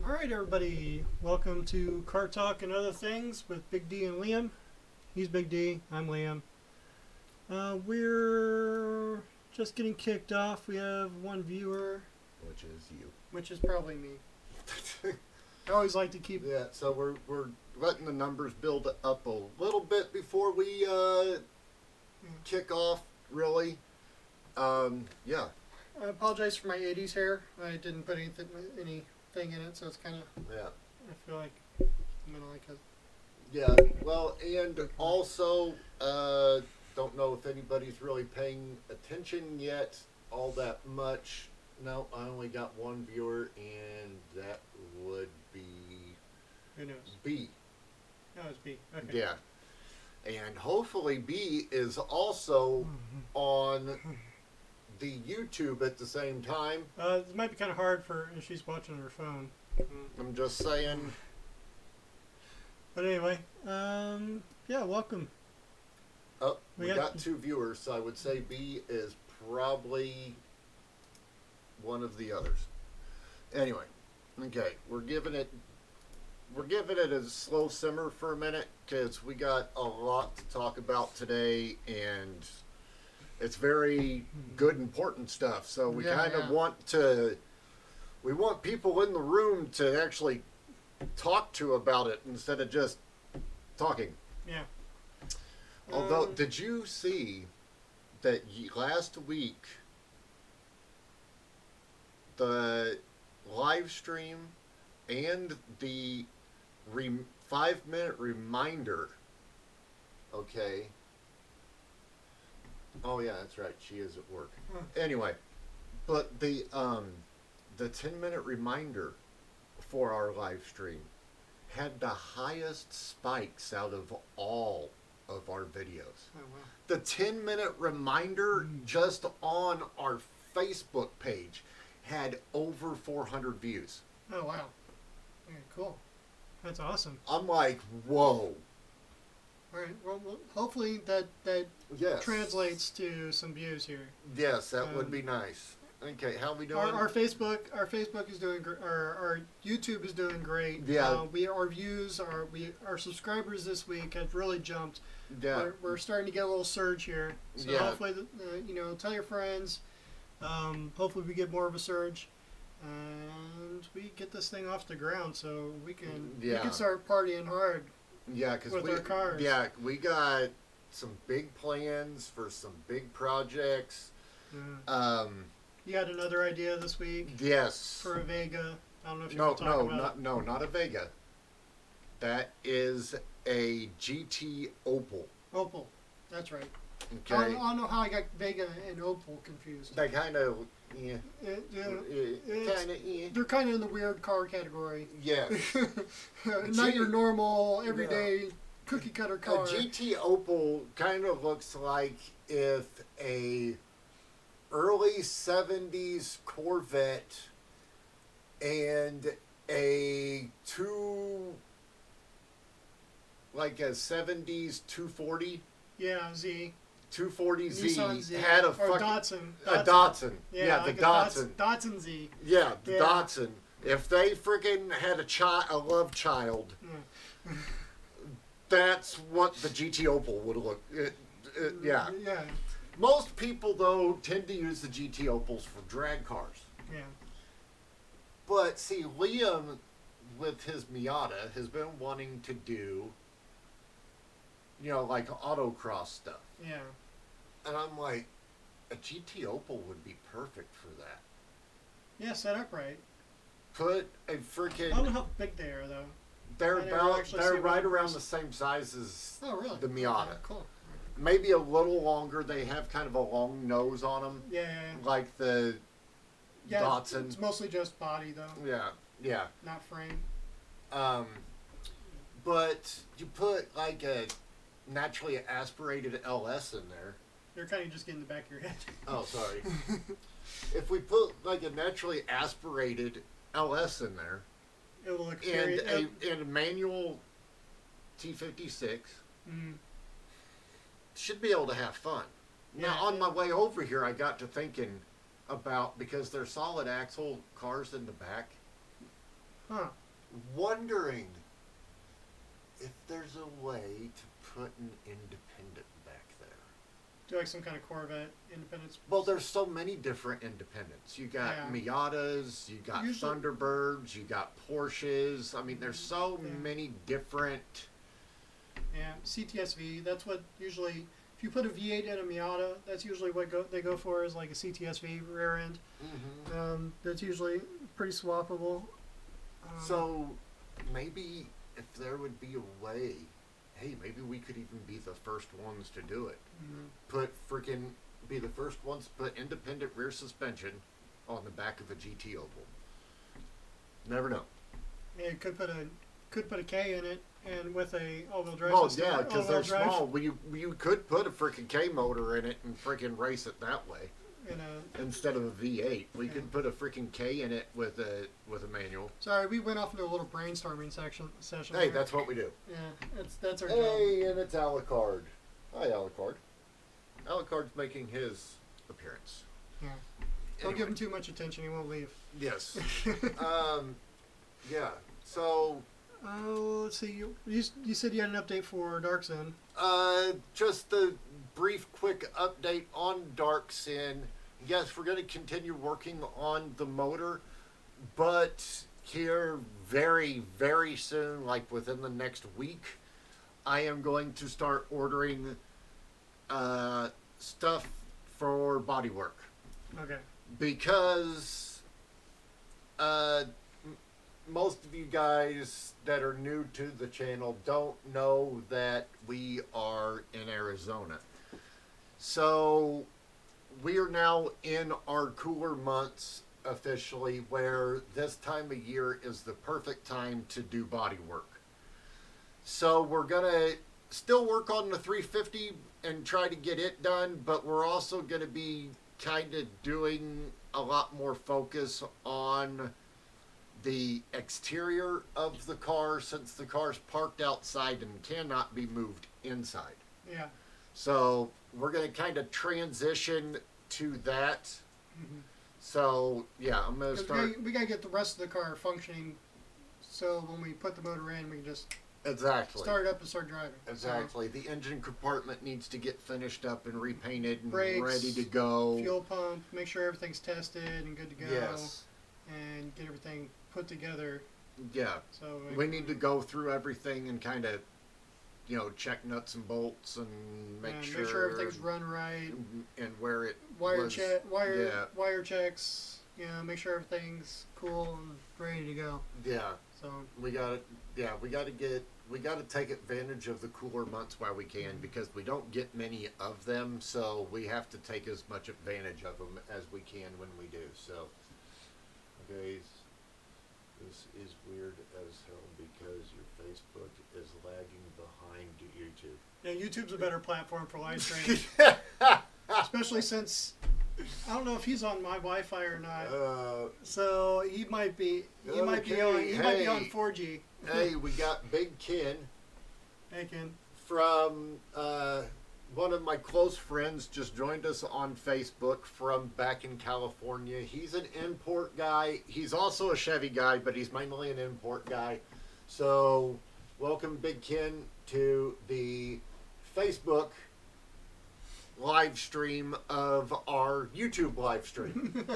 Alright, everybody. Welcome to Car Talk and Other Things with Big D and Liam. He's Big D, I'm Liam. We're just getting kicked off. We have one viewer, Which is you. which is probably me. I always like to keep. Yeah, so we're letting the numbers build up a little bit before we kick off, really. Yeah. I apologize for my 80s hair. I didn't put anything in it, so it's kind of. Yeah. I feel like I'm gonna like it. Yeah, well, and also, don't know if anybody's really paying attention yet all that much. No, I only got one viewer, and that would be Who knows? B. No, it's B. Okay. Yeah. And hopefully B is also on the YouTube at the same time. It might be kind of hard for if she's watching her phone. I'm just saying. But anyway, yeah, welcome. Oh, We we got- got two viewers, so I would say B is probably one of the others. Anyway, okay, we're giving it a slow simmer for a minute because we got a lot to talk about today, and it's very good, important stuff. So we Yeah, kind of yeah. want people in the room to actually talk to about it instead of just talking. Yeah. Although, did you see that last week the live stream and the 5-minute reminder? Okay. Oh yeah, that's right. She is at work. Anyway, but the 10-minute reminder for our live stream had the highest spikes out of all of our videos. Oh, wow. The 10-minute reminder just on our Facebook page had over 400 views. Oh, wow. Okay, cool. That's awesome. I'm like, whoa. All right. Well, hopefully that Yes. translates to some views here. Yes, that would Um, be nice. Okay, how we doing? Our Facebook is doing our YouTube is doing great. Yeah. Our views our subscribers this week have really jumped. Yeah. We're starting to get a little surge here. So Yeah. hopefully tell your friends. Hopefully we get more of a surge, and we get this thing off the ground so we can start partying hard. Yeah, because with our cars. Yeah, we got some big plans for some big projects. Yeah. You had another idea this week Yes. for a Vega. I don't know if you want to talk about it. Not a Vega. That is a GT Opal. Opal. That's right. Okay. I don't know how I got Vega and Opal confused. They kind of, yeah. It's- Kind of, yeah. They're kind of in the weird car category. Yes. Not your normal, everyday, cookie cutter A car. GT Opal kind of looks like if a early 70s Corvette and a 70s 240 Yeah, Z. 240Z Nissan Z. had a Or fucking Datsun. a Datsun. Yeah, like the a Datsun. Datsun Z. Yeah, the Yeah. Datsun. If they freaking had a love child, that's what the GT Opal would look. Yeah. Yeah. Most people though tend to use the GT Opals for drag cars. Yeah. But see, Liam with his Miata has been wanting to do, like autocross stuff. Yeah. And I'm like, a GT Opal would be perfect for that. Yeah, set up right. Put a I don't know freaking. how big they are though. They're I never about. actually They're see one right in around person. the same size as Oh, really? the Miata. Okay, cool. Maybe a little longer. They have kind of a long nose on them, Yeah. like the Yeah. Datsun. It's mostly just body though, Yeah. not frame. But you put like a naturally aspirated LS in there. You're kind of just getting the back of your head. Oh, sorry. If we put like a naturally aspirated LS in there It will look and very. a manual T56, Mm, should be able to have fun. Now, Yeah. on my way over here, I got to thinking about, because they're solid axle cars in the back, Huh. Wondering if there's a way to put an independent back there. Do like some kind of Corvette Independence? Well, there's so many different independents. You got Miatas, you got Thunderbirds, you got Porsches. I mean, there's so many different. Yeah, CTSV. That's what usually. If you put a V8 in a Miata, that's usually what they go for is like a CTSV rear end. Mm-hmm. That's usually pretty swappable. So maybe if there would be a way, hey, maybe we could even be the first ones to do it. Mm-hmm. Be the first ones to put independent rear suspension on the back of a GT Opel. Never know. Yeah, it could put a K in it, and with a all-wheel drive. Well, yeah, because they're small. You could put a freaking K motor in it and freaking race it that way. Instead of a V8, we could put a freaking K in it with a manual. Sorry, we went off into a little brainstorming session. Hey, that's what we do. Yeah, that's our job. Hey, and it's Alucard. Hi, Alucard. Alucard's making his appearance. Yeah. Don't give him too much attention; he won't leave. Yes. Yeah. So. Let's see. You said you had an update for Dark Sin. Just the brief, quick update on Dark Sin. Yes, we're going to continue working on the motor, but here very, very soon, like within the next week, I am going to start ordering stuff for bodywork. Okay. Because most of you guys that are new to the channel don't know that we are in Arizona. So we are now in our cooler months officially, where this time of year is the perfect time to do body work. So we're going to still work on the 350 and try to get it done, but we're also going to be kind of doing a lot more focus on the exterior of the car, since the car's parked outside and cannot be moved inside. Yeah. So we're going to kind of transition to that. Mm-hmm. So yeah, I'm going to start. We got to get the rest of the car functioning, so when we put the motor in, we can just start it up and start driving. Exactly. So, the engine compartment needs to get finished up and repainted and brakes, ready to go. Fuel pump, make sure everything's tested and good to go. Yes. And get everything put together. Yeah. So we need to go through everything and kind of, check nuts and bolts and make sure everything's run right and where it wire checks. Make sure everything's cool and ready to go. Yeah. So we got to take advantage of the cooler months while we can, because we don't get many of them. So we have to take as much advantage of them as we can when we do. So, okay. This is weird as hell because your Facebook is lagging behind YouTube. Yeah, YouTube's a better platform for live streaming. Especially since, I don't know if he's on my Wi-Fi or not. So he might be might be on 4G. Hey, we got Big Ken. Hey, Ken. From one of my close friends just joined us on Facebook from back in California. He's an import guy. He's also a Chevy guy, but he's mainly an import guy. So, welcome, Big Ken, to the Facebook live stream of our YouTube live stream.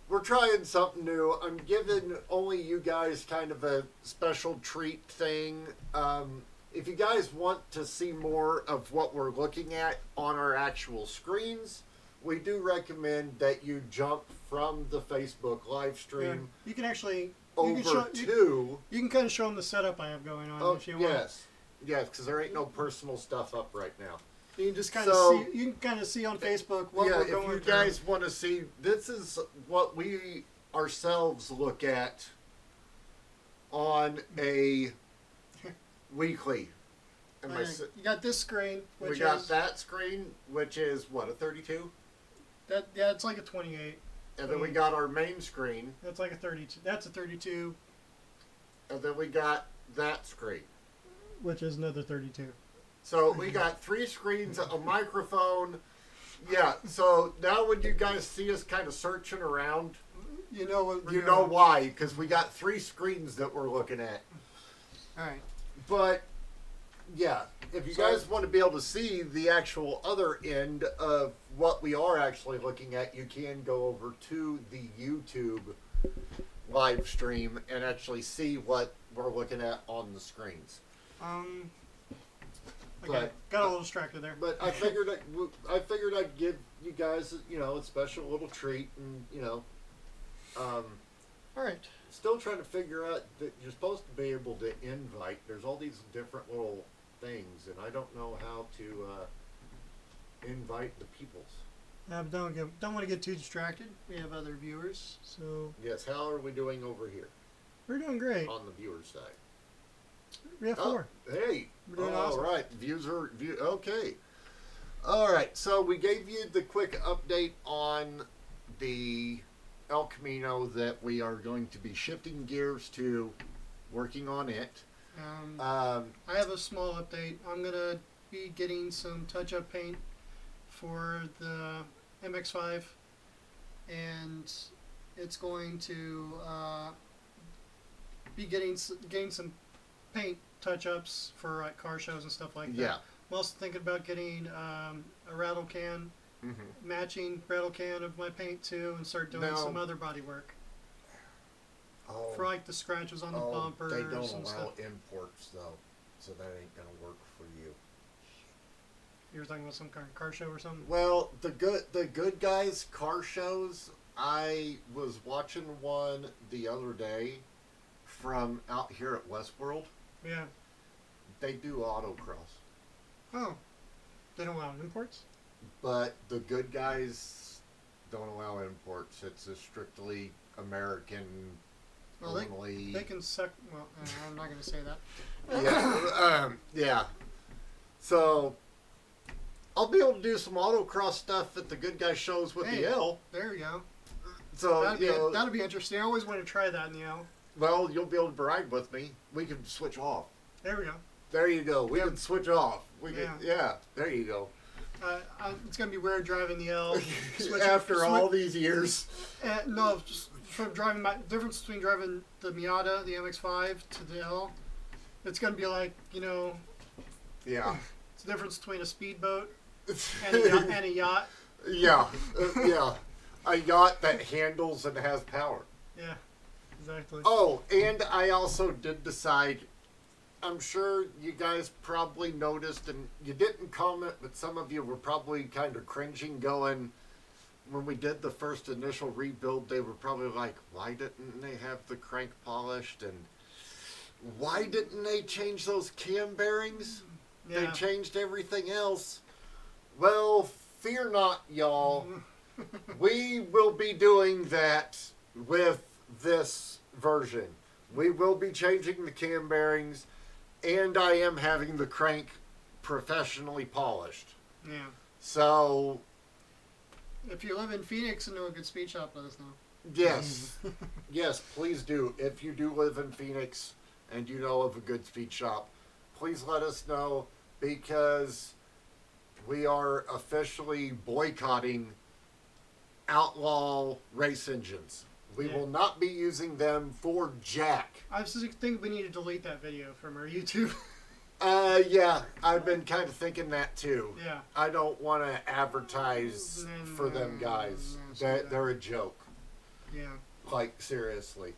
We're trying something new. I'm giving only you guys kind of a special treat thing. If you guys want to see more of what we're looking at on our actual screens, we do recommend that you jump from the Facebook live stream. Yeah, you can actually you can kind of show them the setup I have going on if you want. Yes, because there ain't no personal stuff up right now. You can just kind of see. You can kind of see on Facebook what we're going through. If you guys want to see, this is what we ourselves look at on a weekly. You got this screen. We got that screen, which is what, a 32? It's like a 28. And then we got our main screen. That's like a 32. That's a 32. And then we got that screen, which is another 32. So we got 3 screens, a microphone. Yeah. So now when you guys see us kind of searching around, You know what? You know why? Because we got 3 screens that we're looking at. All right. But yeah, if you guys want to be able to see the actual other end of what we are actually looking at, you can go over to the YouTube live stream and actually see what we're looking at on the screens. Okay, got a little distracted there. But I figured I'd give you guys, a special little treat, and all right. Still trying to figure out that you're supposed to be able to invite. There's all these different little things, and I don't know how to invite the peoples. Don't want to get too distracted. We have other viewers, so. Yes. How are we doing over here? We're doing great. On the viewers side. We have 4. Hey. We're doing all awesome. right. Okay. All right. So we gave you the quick update on the El Camino that we are going to be shifting gears to working on it. I have a small update. I'm going to be getting some touch-up paint for the MX-5, and it's going to be getting some paint touch-ups for like car shows and stuff like that. Yeah. I'm also thinking about getting a rattle can, matching rattle can of my paint too, and start doing some other body work. For like the scratches on the bumpers. They don't and allow stuff. imports though, so that ain't gonna work for you. You were talking about some kind of car show or something? Well, the good guys car shows. I was watching one the other day from out here at Westworld. Yeah. They do autocross. Oh. They don't allow imports? But the good guys don't allow imports. It's a strictly American only. They can suck. Well, I'm not going to say that. Yeah. So I'll be able to do some autocross stuff at the good guy shows with the L. There you go. So that'll be interesting. I always want to try that in the L. Well, you'll be able to ride with me. We can switch off. There we go. There you go. We can switch off. There you go. It's gonna be weird driving the L after all these years. No, just from driving difference between driving the Miata, the MX-5 to the L. It's gonna be like Yeah. It's the difference between a speedboat and a yacht. Yeah, yeah. A yacht that handles and has power. Yeah, exactly. Oh, and I also did decide. I'm sure you guys probably noticed, and you didn't comment, but some of you were probably kind of cringing going, when we did the first initial rebuild, they were probably like, why didn't they have the crank polished, and why didn't they change those cam bearings? Yeah. They changed everything else. Well, fear not, y'all. We will be doing that with this version. We will be changing the cam bearings, and I am having the crank professionally polished. Yeah. So, if you live in Phoenix and know a good speed shop, let us know. Yes. Yes, please do. If you do live in Phoenix and you know of a good speed shop, please let us know, because we are officially boycotting Outlaw race engines. We will not be using them for jack. I think we need to delete that video from our YouTube. Yeah, I've been kind of thinking that too. Yeah. I don't want to advertise for them guys. They're a joke. Yeah. Like, seriously.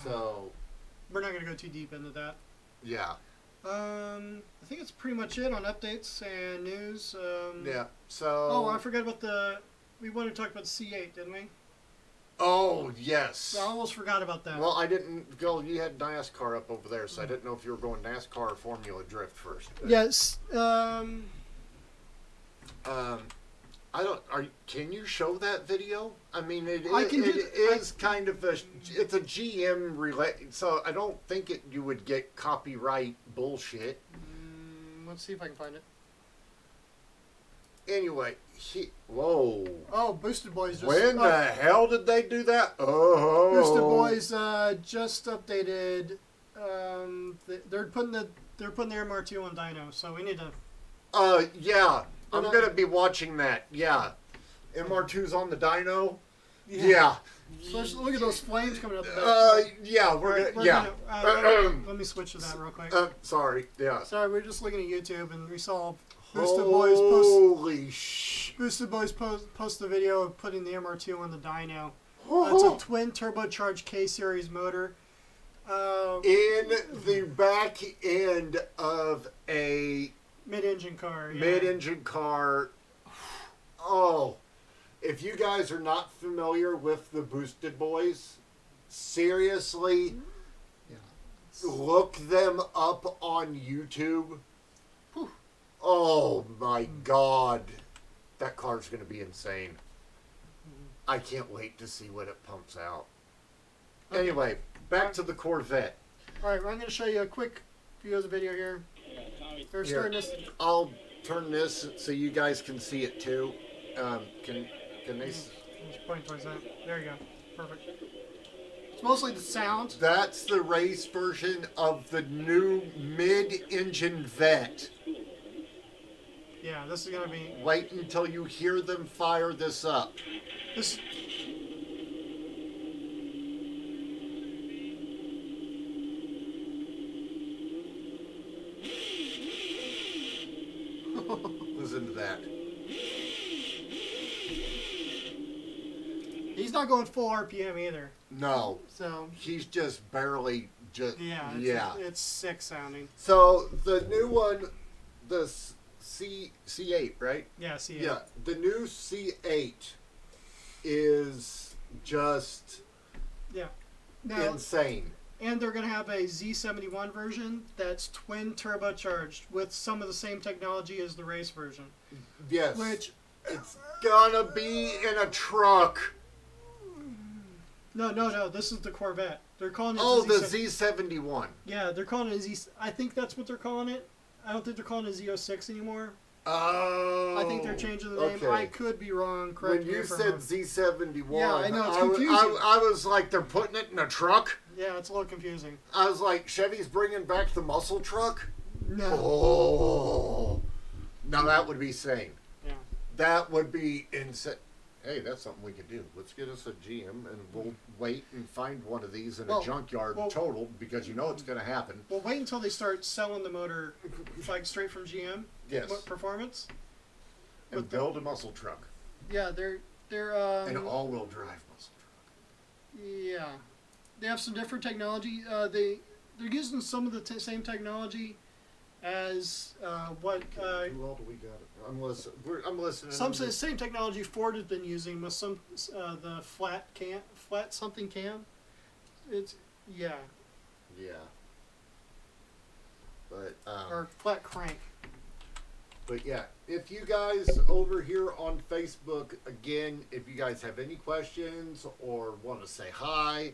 So. We're not going to go too deep into that. Yeah. I think it's pretty much it on updates and news. Yeah, so. Oh, I forgot about we wanted to talk about the C8, didn't we? Oh, yes. I almost forgot about that. Well, I didn't go. You had NASCAR up over there, so I didn't know if you were going NASCAR or Formula Drift first. But, yes. I don't. Can you show that video? I mean, it's a GM related, so I don't think you would get copyright bullshit. Let's see if I can find it. Anyway, whoa. Oh, Boosted Boys just... When the hell did they do that? Oh. Boosted Boys just updated. They're putting the MR2 on dyno, so we need to... Yeah. I'm going to be watching that. Yeah. MR2's on the dyno. Yeah. Especially, look at those flames coming up. Yeah, Let me switch to that real quick. Sorry. Yeah. Sorry, we were just looking at YouTube and we saw Holy sh! Boosted Boys post the video of putting the MR2 on the dyno. It's a twin turbocharged K series motor. In the back end of a mid-engine car. Yeah. Mid-engine car. Oh, if you guys are not familiar with the Boosted Boys, seriously, look them up on YouTube. Whew. Oh my God, that car's going to be insane. I can't wait to see what it pumps out. Okay. Anyway, back to the Corvette. All right, I'm going to show you a quick view of the video here. I'll turn this so you guys can see it too. Can they? Just point towards that. There you go. Perfect. It's mostly the sound. That's the race version of the new mid-engine Vette. Yeah, this is going to be... Wait until you hear them fire this up. This... Listen to that. He's not going full RPM either. No. So... He's just barely... Yeah, it's sick sounding. So, the new one, the C8, right? Yeah, C8. Yeah, the new C8 is just insane. And they're going to have a Z71 version that's twin turbocharged with some of the same technology as the race version. Yes. Which it's gonna be in a truck. No. This is the Corvette. They're calling it. The Z71. Yeah, they're calling it a Z. I think that's what they're calling it. I don't think they're calling it Z06 anymore. Oh. I think they're changing the name. Okay. I could be wrong. Correct when you said Z71, yeah, I know, it's confusing. I was like, they're putting it in a truck? Yeah, it's a little confusing. I was like, Chevy's bringing back the muscle truck? No. Oh. Now that would be insane. Yeah. That would be insane. Hey, that's something we could do. Let's get us a GM and we'll wait and find one of these in a junkyard total because you know it's going to happen. Well, wait until they start selling the motor like straight from GM. Yes. Performance. And build a muscle truck. Yeah, they're an all-wheel drive muscle truck. Yeah, they have some different technology. They're using some of the same technology as what. Who all do we got? I'm listening. Some say the same technology Ford has been using with some the flat something cam. It's yeah. But or flat crank. But yeah, if you guys over here on Facebook, again, if you guys have any questions or want to say hi,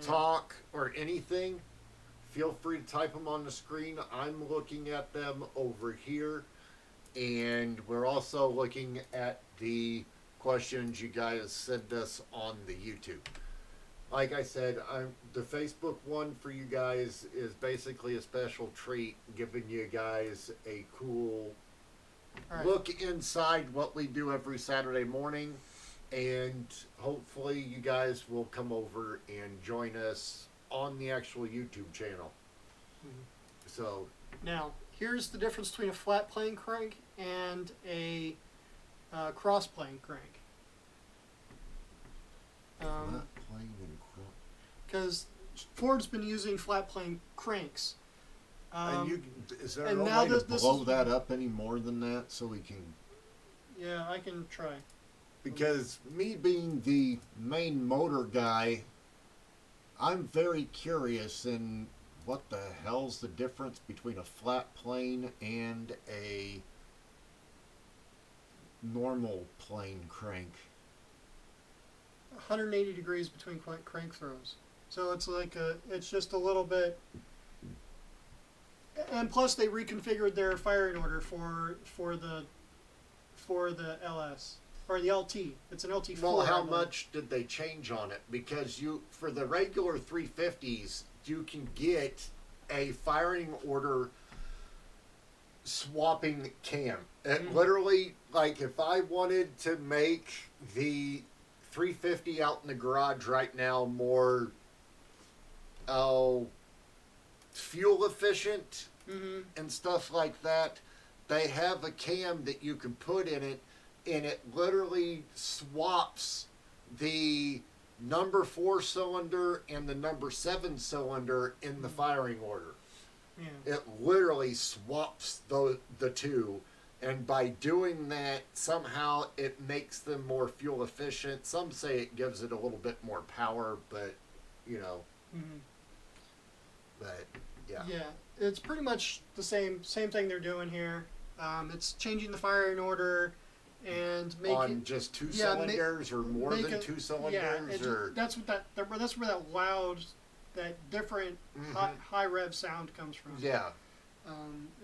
talk, or anything, feel free to type them on the screen. I'm looking at them over here. And we're also looking at the questions you guys sent us on the YouTube. Like I said, the Facebook one for you guys is basically a special treat, giving you guys a cool look inside what we do every Saturday morning. And hopefully you guys will come over and join us on the actual YouTube channel. So now, here's the difference between a flat plane crank and a cross plane crank. Because Ford's been using flat plane cranks. Is there no way to blow that up any more than that so we can... Yeah, I can try. Because me being the main motor guy, I'm very curious in what the hell's the difference between a flat plane and a normal plane crank. 180 degrees between crank throws. So it's like it's just a little bit, and plus they reconfigured their firing order for the LS or the LT. It's an LT4. Well, how much did they change on it? Because for the regular 350s, you can get a firing order swapping cam. It literally, like, if I wanted to make the 350 out in the garage right now more fuel efficient and stuff like that. They have a cam that you can put in it, and it literally swaps the number 4 cylinder and the number 7 cylinder in the firing order. Yeah. It literally swaps the two, and by doing that, somehow it makes them more fuel efficient. Some say it gives it a little bit more power, but you know. But yeah. Yeah, it's pretty much the same thing they're doing here. It's changing the firing order and making on just 2 cylinders or more than 2 cylinders, or that's where that loud, that different high rev sound comes from. Yeah.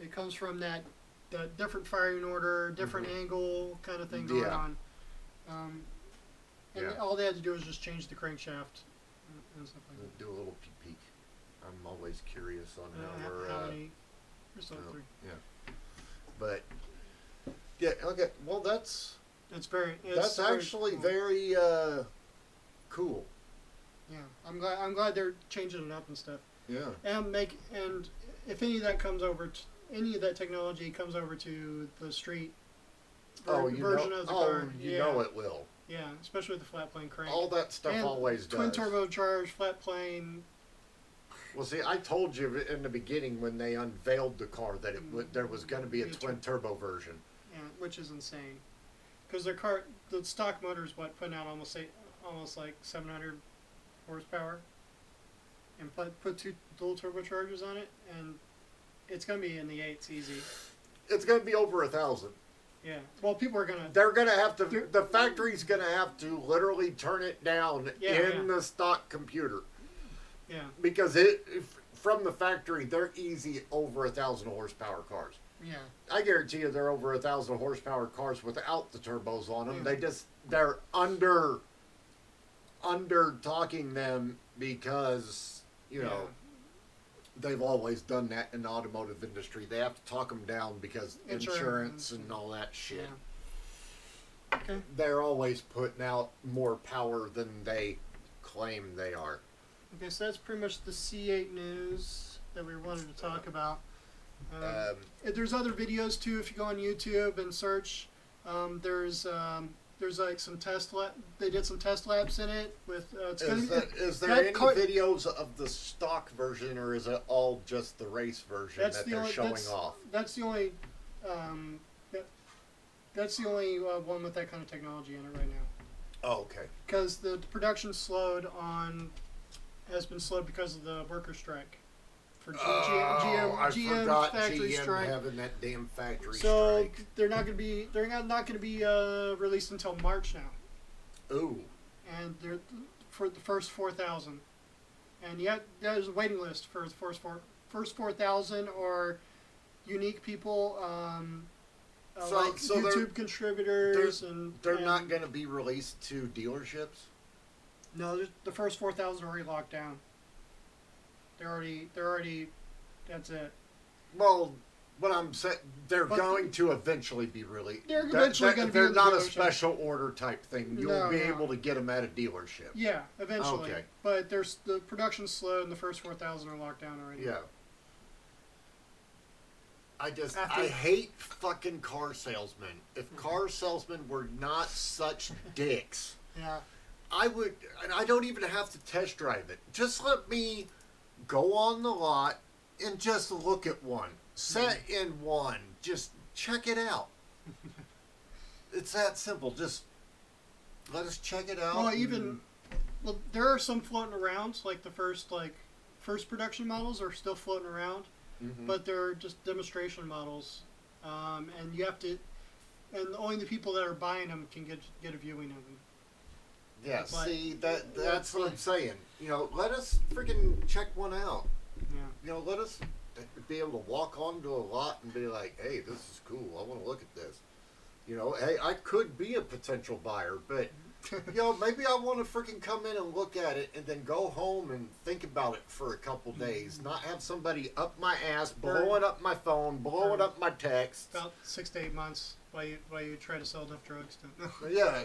It comes from that different firing order, different angle kind of thing going on. And all they had to do was just change the crankshaft and stuff like that. Do a little peek. I'm always curious on how many. There's 3. Yeah. But yeah, okay. Well, that's actually very cool. Yeah, I'm glad they're changing it up and stuff. Yeah. And if any of that any of that technology comes over to the street version of the car, you know it will. Yeah, especially with the flat plane crank. All that stuff and always does. Twin turbocharged flat plane. Well, see, I told you in the beginning when they unveiled the car that there was going to be a twin turbo version. Yeah, which is insane. Because the stock motor's putting out almost like 700 horsepower, and put 2 dual turbochargers on it, and it's going to be in the 8s easy. It's going to be over 1,000. Yeah. Well, people are going to... They're going to have to... The factory's going to have to literally turn it down in the stock computer. Yeah. Because from the factory, they're easy over 1,000 horsepower cars. Yeah. I guarantee you they're over 1,000 horsepower cars without the turbos on them. Yeah. They're under talking them because, you know, they've always done that in the automotive industry. They have to talk them down because insurance and all that shit. Yeah. Okay. They're always putting out more power than they claim they are. Okay, so that's pretty much the C8 news that we wanted to talk about. There's other videos too. If you go on YouTube and search, there's like some test lab. They did some test labs in it with. Is there any videos of the stock version, or is it all just the race version that they're showing off? That's the only. That's the only one with that kind of technology in it right now. Oh, okay. Because the production has been slowed because of the worker strike. For GM factory strike. Having that damn factory strike. So they're not going to be released until March now. Ooh. And they're for the first 4,000. And yet there's a waiting list for the first 4,000 or unique people, like YouTube contributors, they're not going to be released to dealerships. No, the first 4,000 are already locked down. They're already. That's it. Well, what I'm saying, they're going to eventually be released. They're eventually going to be. They're not a special order type thing. You'll be able to get them at a dealership. Yeah, eventually. Okay. But the production's slow, and the first 4,000 are locked down already. Yeah. I hate fucking car salesmen. If car salesmen were not such dicks. Yeah. I would, and I don't even have to test drive it. Just let me go on the lot and just look at one. Set in one. Just check it out. It's that simple. Just let us check it out. Well, there are some floating around, like the first production models are still floating around, but they're just demonstration models, and you have to, and only the people that are buying them can get a viewing of them. Yeah, see, that's what I'm saying. You know, let us freaking check one out. Yeah. You know, let us be able to walk onto a lot and be like, hey, this is cool. I want to look at this. You know, hey, I could be a potential buyer, but, you know, maybe I want to freaking come in and look at it and then go home and think about it for a couple days. Not have somebody up my ass, blowing up my phone, blowing up my text. About 6 to 8 months while you try to sell enough drugs to... Yeah.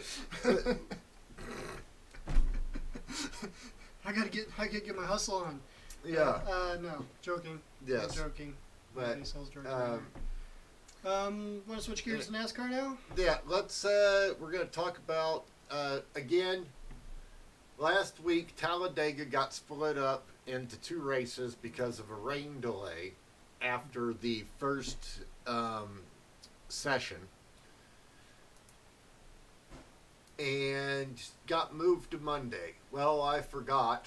I gotta get my hustle on. Yeah. No, joking. Yes. Not joking. But Nobody sells drugs want to switch gears to NASCAR now? Yeah, let's. We're going to talk about again. Last week, Talladega got split up into 2 races because of a rain delay after the first session, and got moved to Monday. Well, I forgot,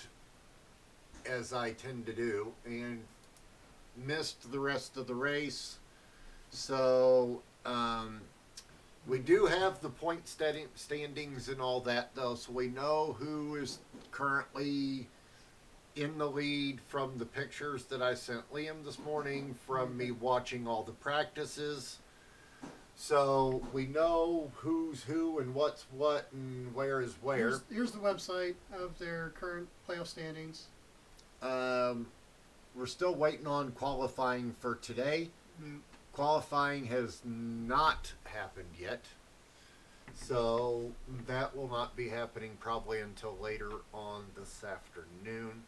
as I tend to do, and missed the rest of the race. So we do have the point standings and all that, though, so we know who is currently in the lead from the pictures that I sent Liam this morning from me watching all the practices. So we know who's who and what's what and where is where. Here's the website of their current playoff standings. We're still waiting on qualifying for today. Mm. Qualifying has not happened yet, so that will not be happening probably until later on this afternoon.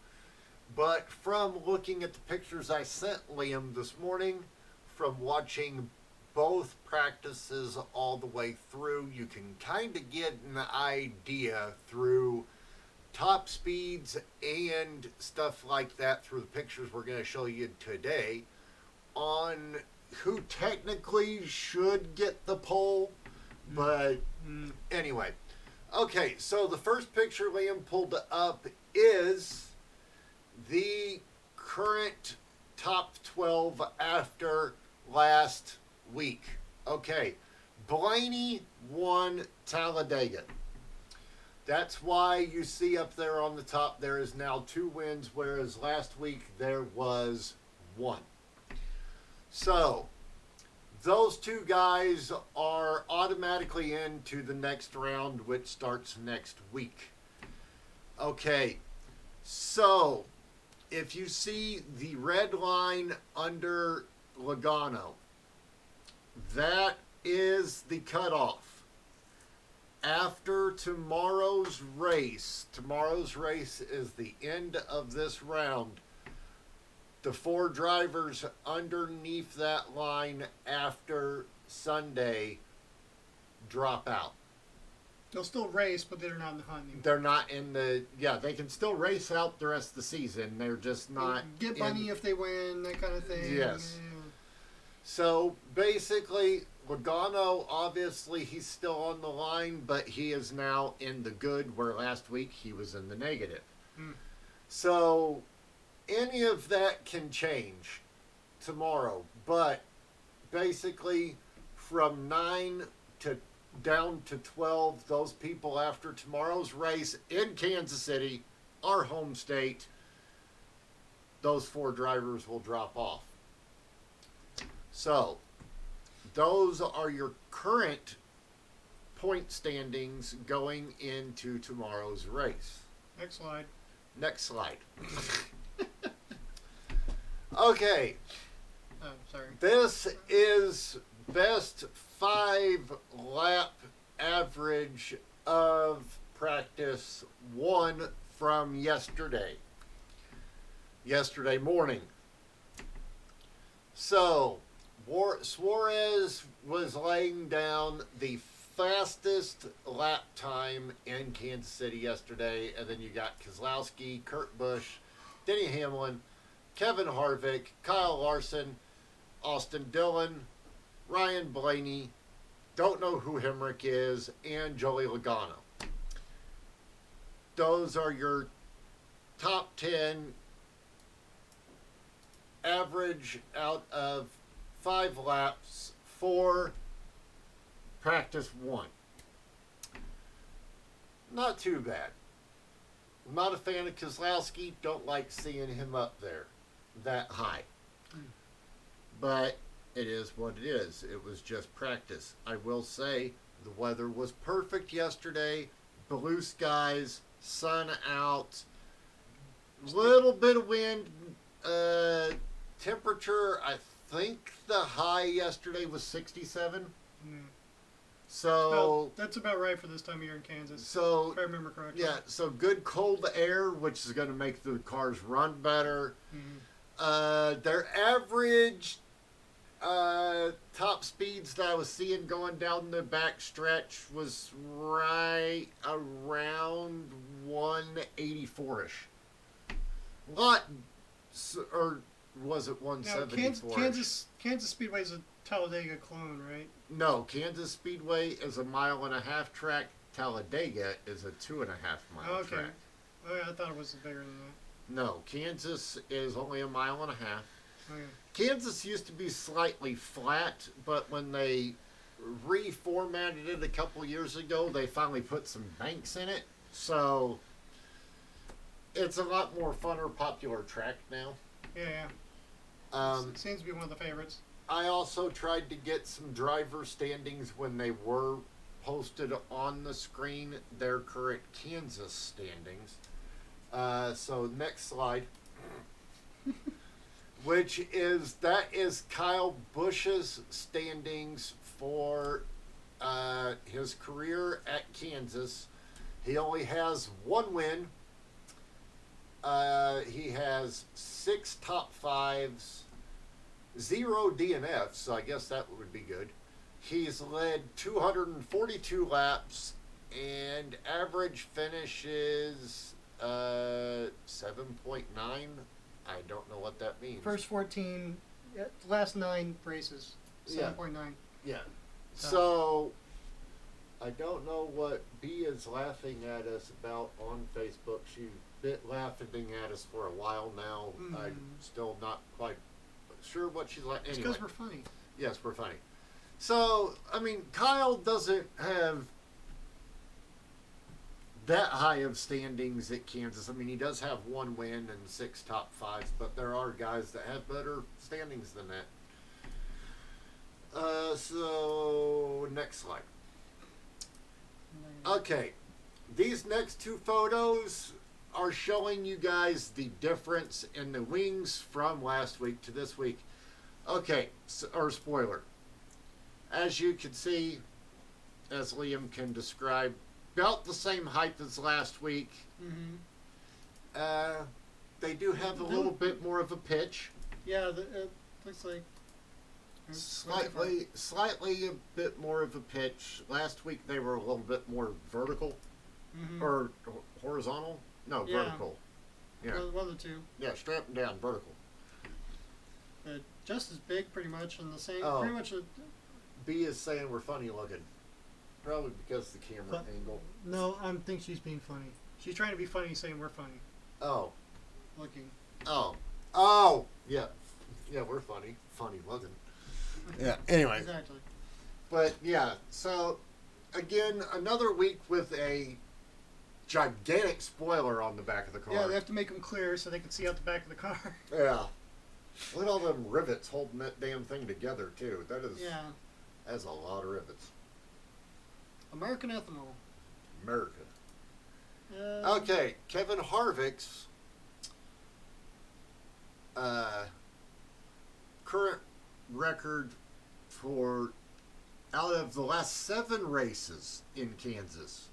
But from looking at the pictures I sent Liam this morning, from watching both practices all the way through, you can kind of get an idea through top speeds and stuff like that through the pictures we're going to show you today on who technically should get the pole. But anyway, okay, so the first picture Liam pulled up is the current top 12 after last week. Okay, Blaney won Talladega. That's why you see up there on the top there is now 2 wins, whereas last week there was 1. So, those 2 guys are automatically into the next round, which starts next week. Okay, so if you see the red line under Logano, that is the cutoff. After tomorrow's race is the end of this round. The 4 drivers underneath that line after Sunday drop out. They'll still race, but they're not in the hunt anymore. They're not in the... Yeah, they can still race out the rest of the season. They're just not... Get money if they win, that kind of thing. Yes. Yeah. So, basically, Logano, obviously, he's still on the line, but he is now in the good, where last week he was in the negative. So, any of that can change tomorrow, but basically, from 9 to down to 12, those people after tomorrow's race in Kansas City, our home state, those 4 drivers will drop off. So, those are your current point standings going into tomorrow's race. Next slide. Next slide. Okay. Oh, sorry. This is best 5-lap average of practice 1 from yesterday. Yesterday morning. So, Suarez was laying down the fastest lap time in Kansas City yesterday, and then you got Keselowski, Kurt Busch, Denny Hamlin, Kevin Harvick, Kyle Larson, Austin Dillon, Ryan Blaney, don't know who Hemrick is, and Joey Logano. Those are your top 10 average out of 5 laps for practice 1. Not too bad. I'm not a fan of Keselowski. Don't like seeing him up there that high. But it is what it is. It was just practice. I will say the weather was perfect yesterday. Blue skies, sun out, little bit of wind. Temperature, I think the high yesterday was 67. So that's about right for this time of year in Kansas. So if I remember correctly. Yeah, so good cold air, which is going to make the cars run better. Their average top speeds that I was seeing going down the back stretch was right around 184-ish. Lot, or was it 174? Kansas Speedway is a Talladega clone, right? No, Kansas Speedway is a 1.5 mile track. Talladega is a 2.5 mile track. Oh, yeah, I thought it was bigger than that. No, Kansas is only 1.5 miles. Okay. Kansas used to be slightly flat, but when they reformatted it a couple years ago, they finally put some banks in it. So it's a lot more funner, popular track now. Yeah. It seems to be one of the favorites. I also tried to get some driver standings when they were posted on the screen, their current Kansas standings. So next slide. That is Kyle Busch's standings for his career at Kansas. He only has one win. He has 6 top 5s, 0 DNFs, so I guess that would be good. He's led 242 laps, and average finishes 7.9. I don't know what that means. First 14, last 9 races, 7.9. Yeah. So, I don't know what B is laughing at us about on Facebook. She's been laughing at us for a while now. I'm still not quite sure what she's like. It's anyway. because we're funny. Yes, we're funny. So, I mean, Kyle doesn't have that high of standings at Kansas. I mean, he does have 1 win and 6 top 5s, but there are guys that have better standings than that. So, next slide. Okay, these next 2 photos are showing you guys the difference in the wings from last week to this week. Okay, spoiler. As you can see, as Liam can describe, about the same height as last week. They do have a little bit more of a pitch. Yeah, it looks like slightly a bit more of a pitch. Last week they were a little bit more vertical or horizontal. No, vertical. Yeah, one of the two. Yeah, strap them down, vertical. Just as big, pretty much, and the same. Oh. Pretty much. B is saying we're funny looking. Probably because of the camera angle. No, I think she's being funny. She's trying to be funny, saying we're funny. Oh. Looking. Oh. Yeah. Yeah, we're funny. Funny looking. Yeah. Anyway. Exactly. But yeah, so again, another week with a gigantic spoiler on the back of the car. Yeah, they have to make them clear so they can see out the back of the car. Yeah. Look at all them rivets holding that damn thing together too. That's a lot of rivets. American Ethanol. America. Okay, Kevin Harvick's current record for out of the last 7 races in Kansas,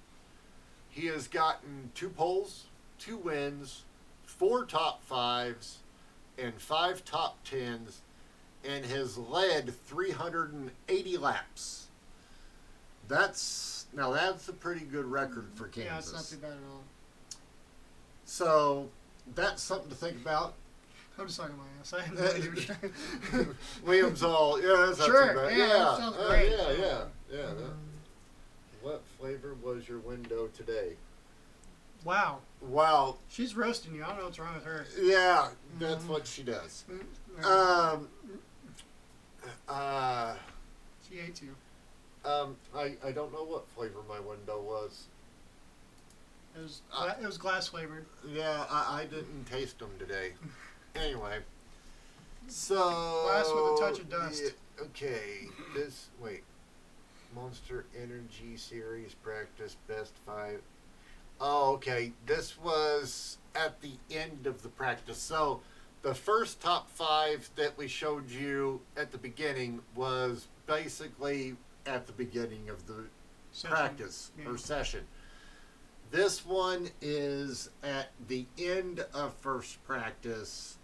he has gotten 2 poles, 2 wins, 4 top 5s, and 5 top 10s, and has led 380 laps. That's a pretty good record for Kansas. Yeah, it's not too bad at all. So that's something to think about. I'm just talking my ass. I have no idea what you're saying. Williams all, that's not sure, too bad. yeah, that sounds great. Yeah. What flavor was your window today? Wow. She's roasting you. I don't know what's wrong with her. Yeah, that's what she does. She hates you. I don't know what flavor my window was. It was glass flavored. Yeah, I didn't taste them today. Anyway, so glass with a touch of dust. Yeah, okay, Monster Energy Series Practice Best 5. Oh, okay. This was at the end of the practice. So the first top 5 that we showed you at the beginning was basically at the beginning of the Session. practice Yeah. or session. This one is at the end of first practice,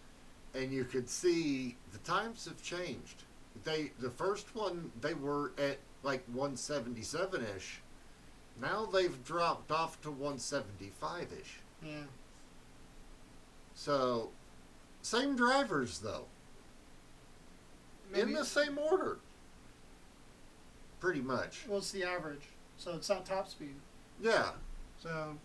and you could see the times have changed. The first one they were at like 177 ish. Now they've dropped off to 175 ish. Yeah. So, same drivers though, in the same order, pretty much. Well, it's the average, so it's not top speed. Yeah. So.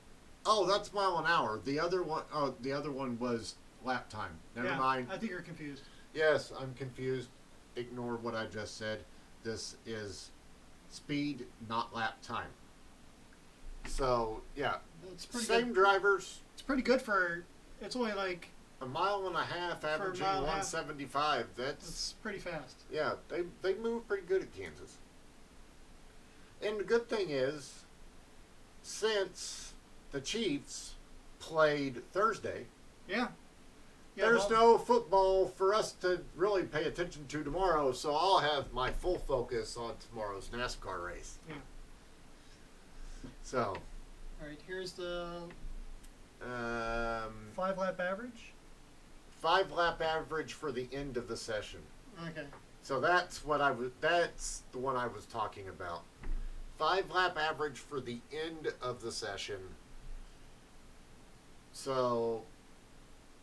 Oh, that's mile an hour. The other one was lap time. Never mind. I think you're confused. Yes, I'm confused. Ignore what I just said. This is speed, not lap time. So, yeah. It's pretty Same good. drivers. It's pretty good for. It's only like. A mile and a half, averaging 175. It's pretty fast. Yeah, they move pretty good at Kansas. And the good thing is, since the Chiefs played Thursday, there's no football for us to really pay attention to tomorrow, so I'll have my full focus on tomorrow's NASCAR race. Yeah. So. All right, here's the 5 lap average. 5 lap average for the end of the session. Okay. So that's the one I was talking about. 5 lap average for the end of the session. So.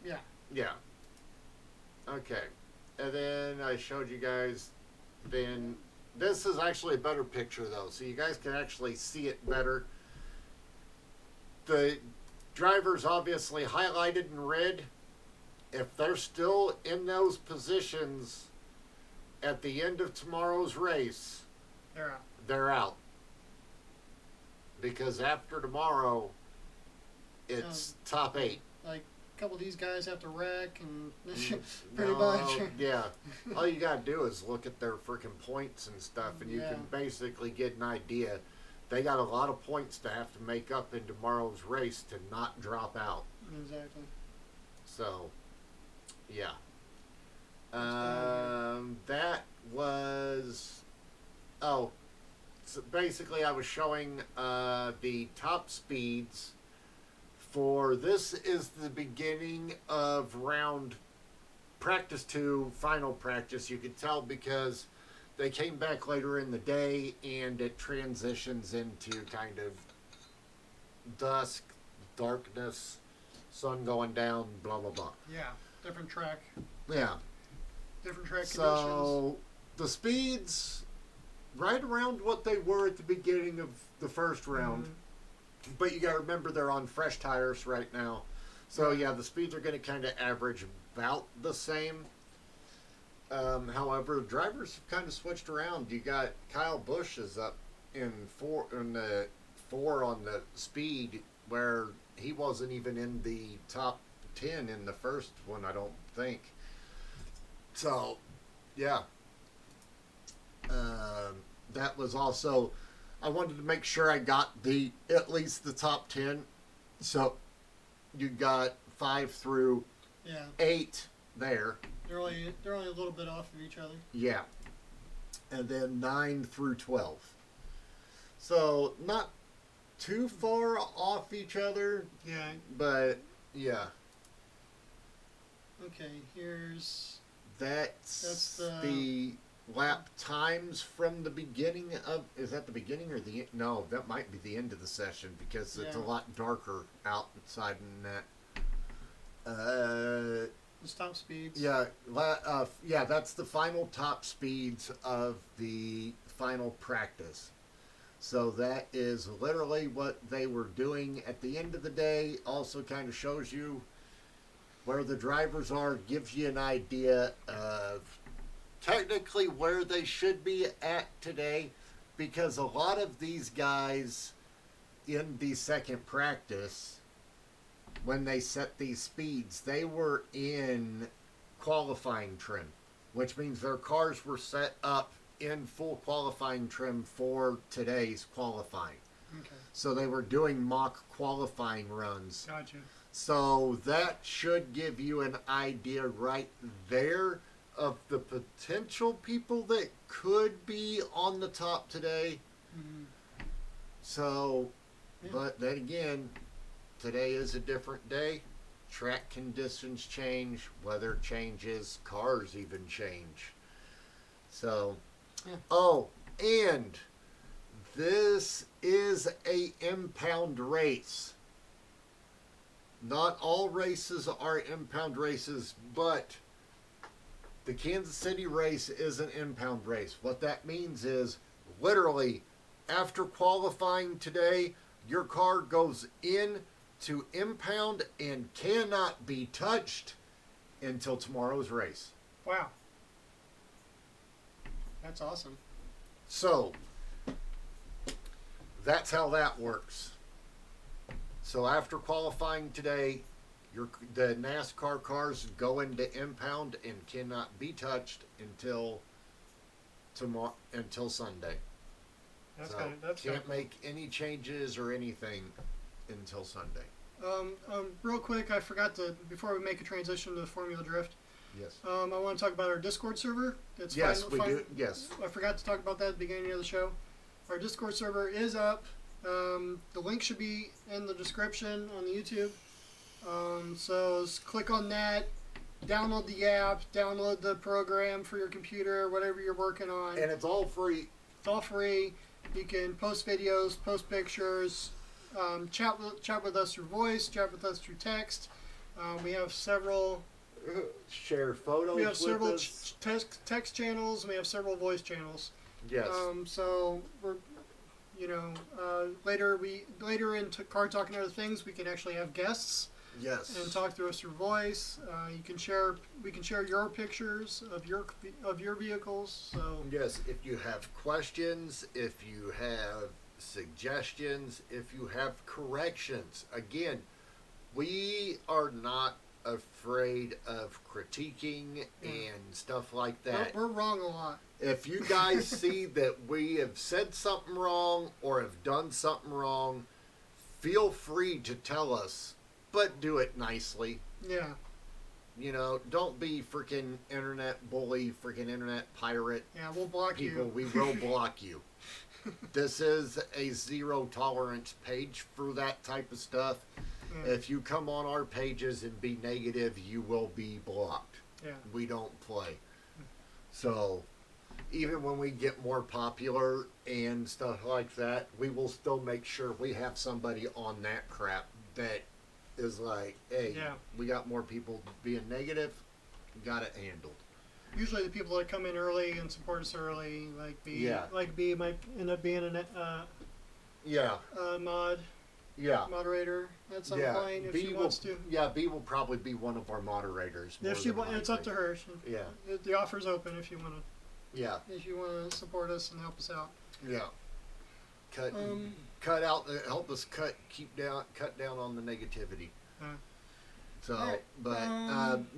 Yeah. Yeah. Okay. And then I showed you guys. Then this is actually a better picture though, so you guys can actually see it better. The drivers obviously highlighted in red. If they're still in those positions at the end of tomorrow's race, they're out. Because after tomorrow, it's top 8. Like a couple of these guys have to wreck and pretty much. Yeah. All you got to do is look at their freaking points and stuff, and you can basically get an idea. They got a lot of points to have to make up in tomorrow's race to not drop out. Exactly. So, yeah. That was... Oh, so basically I was showing the top speeds for... This is the beginning of round practice 2, final practice. You could tell because they came back later in the day and it transitions into kind of dusk, darkness, sun going down, blah, blah, blah. Yeah, different track. Yeah. Different track So, conditions. the speeds, right around what they were at the beginning of the first round. Mm-hmm. But you got to remember they're on fresh tires right now. So, yeah, the speeds are going to kind of average about the same. However, drivers have kind of switched around. You got Kyle Busch is up in four on the speed, where he wasn't even in the top 10 in the first one, I don't think. So, yeah. That was also, I wanted to make sure I got at least the top 10. So, you got 5 through 8 there. They're only a little bit off of each other. Yeah. And then 9 through 12. So, not too far off each other. Yeah. But, yeah. Okay, here's... That's the lap times from the beginning of... Is that the beginning or the... No, that might be the end of the session because it's a lot darker outside than that. The top speeds. Yeah, that's the final top speeds of the final practice. So that is literally what they were doing at the end of the day. Also kind of shows you where the drivers are, gives you an idea of technically where they should be at today, because a lot of these guys in the second practice, when they set these speeds, they were in qualifying trim, which means their cars were set up in full qualifying trim for today's qualifying. Okay. So they were doing mock qualifying runs. Gotcha. So that should give you an idea right there of the potential people that could be on the top today. Mm-hmm. So, yeah. But then again, today is a different day. Track conditions change, weather changes, cars even change. So, yeah. Oh, and this is a impound race. Not all races are impound races, but the Kansas City race is an impound race. What that means is, literally, after qualifying today, your car goes in to impound and cannot be touched until tomorrow's race. Wow. That's awesome. So, that's how that works. So after qualifying today, the NASCAR cars go into impound and cannot be touched until Sunday. That's can't make any changes or anything until Sunday. Real quick, I forgot to, before we make a transition to Formula Drift. Yes. I want to talk about our Discord server. It's yes, we do. Yes. I forgot to talk about that at the beginning of the show. Our Discord server is up. The link should be in the description on the YouTube. So click on that, download the app, download the program for your computer, whatever you're working on. And it's all free. It's all free. You can post videos, post pictures, chat with us through voice, chat with us through text. We have several. Share photos. We have several text channels. And we have several voice channels. Yes. So we're, later in Car Talk and Other Things, we can actually have guests. Yes. And talk to us through voice. We can share your pictures of your vehicles. So yes, if you have questions, if you have suggestions, if you have corrections, again, we are not afraid of critiquing and stuff like that. We're wrong a lot. If you guys see that we have said something wrong or have done something wrong, feel free to tell us, but do it nicely. Yeah. Don't be freaking internet bully, freaking internet pirate. Yeah, we'll block people. you. We will block you. This is a zero tolerance page for that type of stuff. Yeah. If you come on our pages and be negative, you will be blocked. Yeah. We don't play. So, even when we get more popular and stuff like that, we will still make sure we have somebody on that crap that is like, hey, we got more people being negative, got it handled. Usually the people that come in early and support us early, like B might end up being a moderator at some point if she wants to. Yeah, B will probably be one of our moderators. If she wants, it's up to her. The offer's open if you want to. Yeah. If you want to support us and help us out. Yeah. Cut out. Help us cut down on the negativity. Right.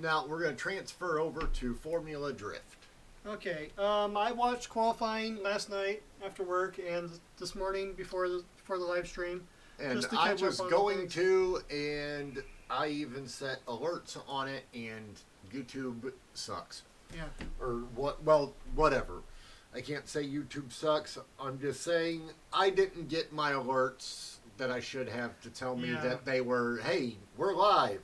Now we're going to transfer over to Formula Drift. Okay. I watched qualifying last night after work and this morning before the live stream. And I was going to, and I even set alerts on it, and YouTube sucks. Yeah. Or what? Well, whatever. I can't say YouTube sucks. I'm just saying I didn't get my alerts that I should have to tell me that they were, hey, we're live.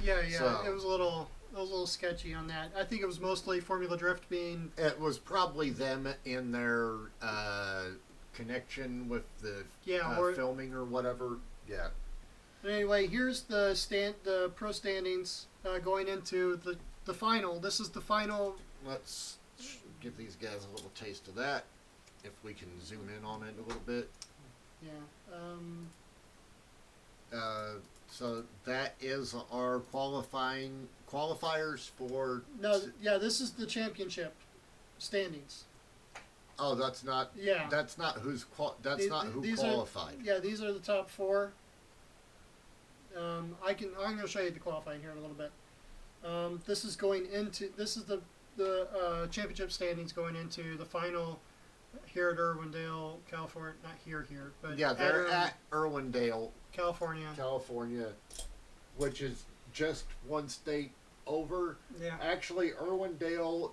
Yeah. So, it was a little sketchy on that. I think it was mostly Formula Drift being. It was probably them in their connection with the filming or whatever. Yeah. But anyway, here's the pro standings going into the final. This is the final. Let's give these guys a little taste of that. If we can zoom in on it a little bit. Yeah. So that is our qualifiers for. No. Yeah. This is the championship standings. Oh, that's not. Yeah. That's not who qualified. These are the top four. I'm going to show you the qualifying here in a little bit. This is the championship standings going into the final here at Irwindale, California. Not here, but they're at Irwindale, California, which is just one state over. Yeah. Actually, Irwindale,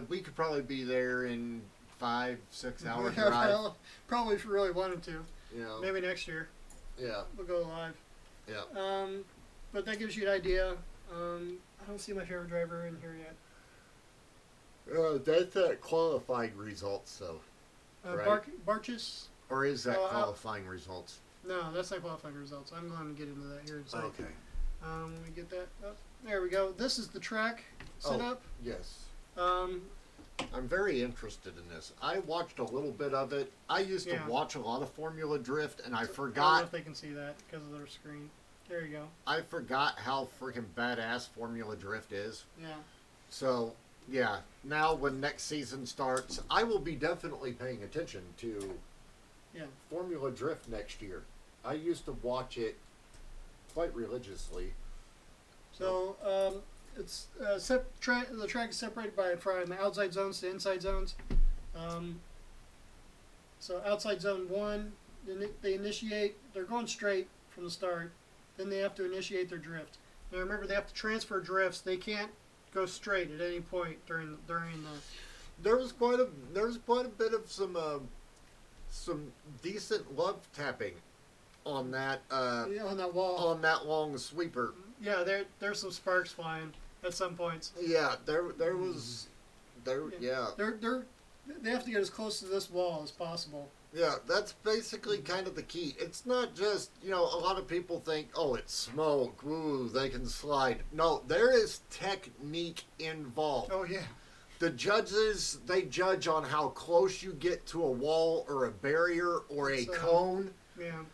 we could probably be there in 5-6 hours drive. Well, probably if you really wanted to. You know. Maybe next year. Yeah. We'll go live. Yeah. But that gives you an idea. I don't see my favorite driver in here yet. That's qualifying results, though. Right. Barchis? Or is that qualifying results? No, that's not qualifying results. I'm going to get into that here in a second. Okay. Let me get that up. There we go. This is the track setup. Yes. Um, I'm very interested in this. I watched a little bit of it. I used to watch a lot of Formula Drift, and I forgot. I don't know if they can see that because of their screen. There you go. I forgot how freaking badass Formula Drift is. Yeah. So, yeah. Now, when next season starts, I will be definitely paying attention to Formula Drift next year. I used to watch it quite religiously. So, it's the track is separated from the outside zones to inside zones. So outside zone 1, they initiate. They're going straight from the start. Then they have to initiate their drift. Now remember, they have to transfer drifts. They can't go straight at any point during the. There was quite a bit of some decent love tapping on that on that wall, on that long sweeper. Yeah, there's some sparks flying at some points. Yeah, there was yeah. They have to get as close to this wall as possible. Yeah, that's basically kind of the key. It's not just, a lot of people think, oh, it's smoke, ooh, they can slide. No, there is technique involved. Oh, yeah. The judges, they judge on how close you get to a wall or a barrier or a cone. Yeah.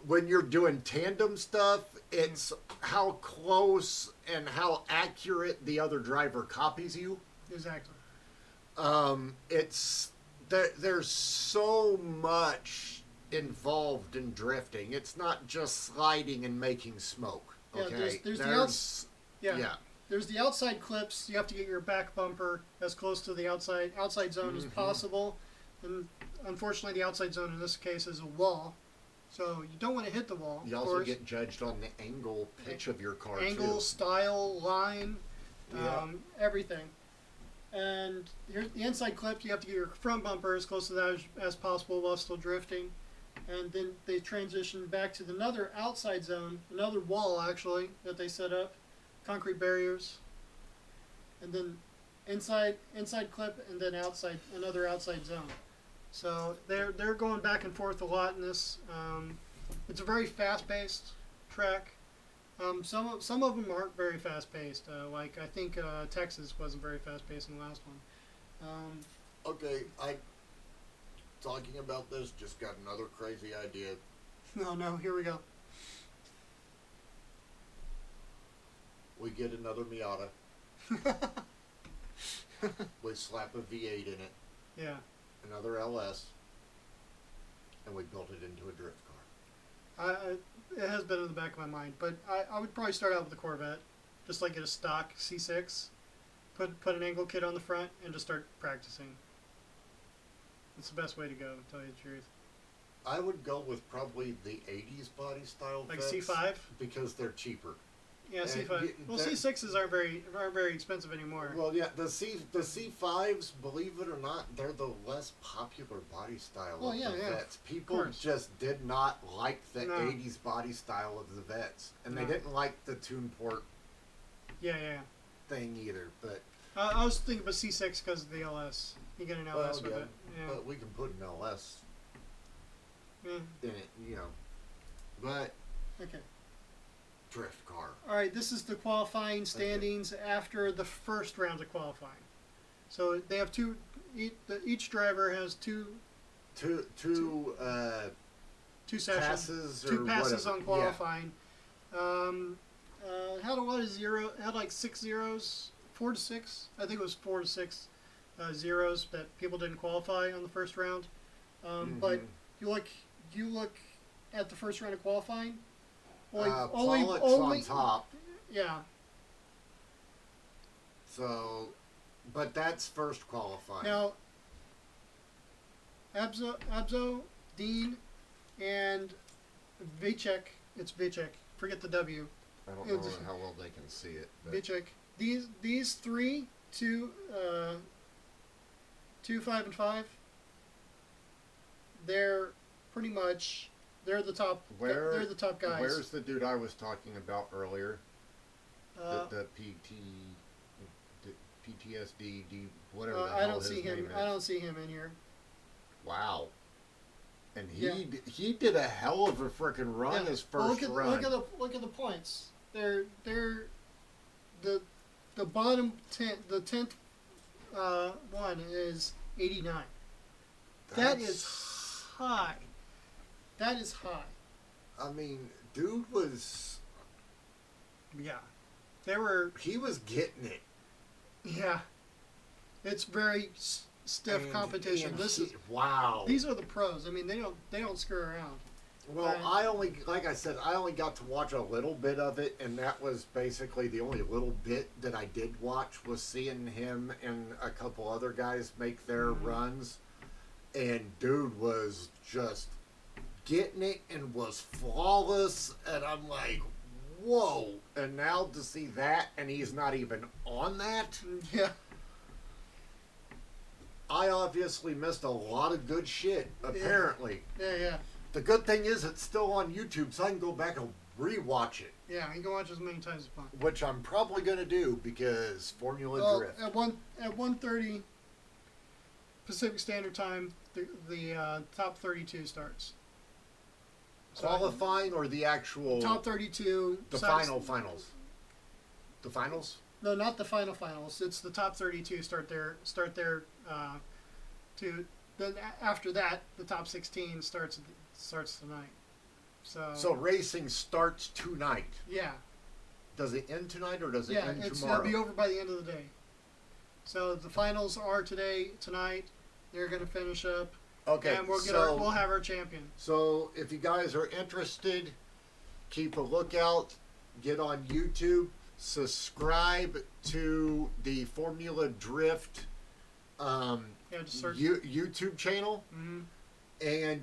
When you're doing tandem stuff, it's how close and how accurate the other driver copies you. Exactly. There's so much involved in drifting. It's not just sliding and making smoke. Okay. Yeah, there's the outside clips. You have to get your back bumper as close to the outside zone as possible. And unfortunately, the outside zone in this case is a wall. So you don't want to hit the wall. You also get judged on the angle, pitch of your car, angle, style, line, everything. And here's the inside clip. You have to get your front bumper as close to that as possible while still drifting. And then they transition back to another outside zone, another wall actually that they set up, concrete barriers. And then inside clip, and then another outside zone. So they're going back and forth a lot in this. It's a very fast-paced track. Some of them aren't very fast-paced. Like I think Texas wasn't very fast-paced in the last one. Okay, talking about this just got another crazy idea. No, here we go. We get another Miata. We slap a V8 in it. Yeah. Another LS, and we built it into a drift car. It has been in the back of my mind, but I would probably start out with the Corvette, just like get a stock C6, put an angle kit on the front, and just start practicing. It's the best way to go, to tell you the truth. I would go with probably the 80s body style like Vets C5, because they're cheaper. Yeah, C5. Well, C6s aren't very expensive anymore. Well, yeah, the C5s, believe it or not, they're the less popular body style of the Vets. People just did not like the 80s body style of the Vets, and they didn't like the tune port. Thing either. But I was thinking about C6 because of the LS. You get an LS with it. Yeah. But we can put an LS in it, But okay. Drift car. All right, this is the qualifying standings after the first round of qualifying. So they have each driver has two sessions, two passes on qualifying. Had like 6 zeros, 4 to 6. I think it was 4 to 6 zeros that people didn't qualify on the first round. But you look at the first round of qualifying. Only on top. Yeah. So, but that's first qualifying. Now, Abzo, Dean, and Vicek. It's Vicek. Forget the W. I don't know how well they can see it. Bichek. These three, 2, 5, and 5. They're pretty much they're the top. They're the top guys. Where's the dude I was talking about earlier? The PTSD, whatever the hell his name is. I don't see him in here. Wow. And he did a hell of a freaking run his first run. Look at the points. They're the bottom 10, the 10th one is 89. That is high. That is high. I mean, dude was. Yeah, He was getting it. Yeah, it's very stiff competition. Wow. These are the pros. I mean, they don't screw around. Well, I only got to watch a little bit of it, and that was basically the only little bit that I did watch was seeing him and a couple other guys make their runs, and dude was just getting it and was flawless, and I'm like, whoa! And now to see that, and he's not even on that. Yeah. I obviously missed a lot of good shit, apparently. Yeah. The good thing is it's still on YouTube, so I can go back and rewatch it. Yeah, you can watch as many times as possible. Which I'm probably going to do because Formula Drift. At 1:30 Pacific Standard Time, the top 32 starts. Qualifying or the actual... Top 32. The finals. The finals? No, not the finals. It's the top 32 start there. Then after that, the top 16 starts tonight. So racing starts tonight. Yeah. Does it end tonight or does it end tomorrow? It'll be over by the end of the day. So the finals are tonight. They're going to finish up. Okay. And we'll have our champion. So if you guys are interested, keep a lookout. Get on YouTube. Subscribe to the Formula Drift just search YouTube channel. Mm-hmm. And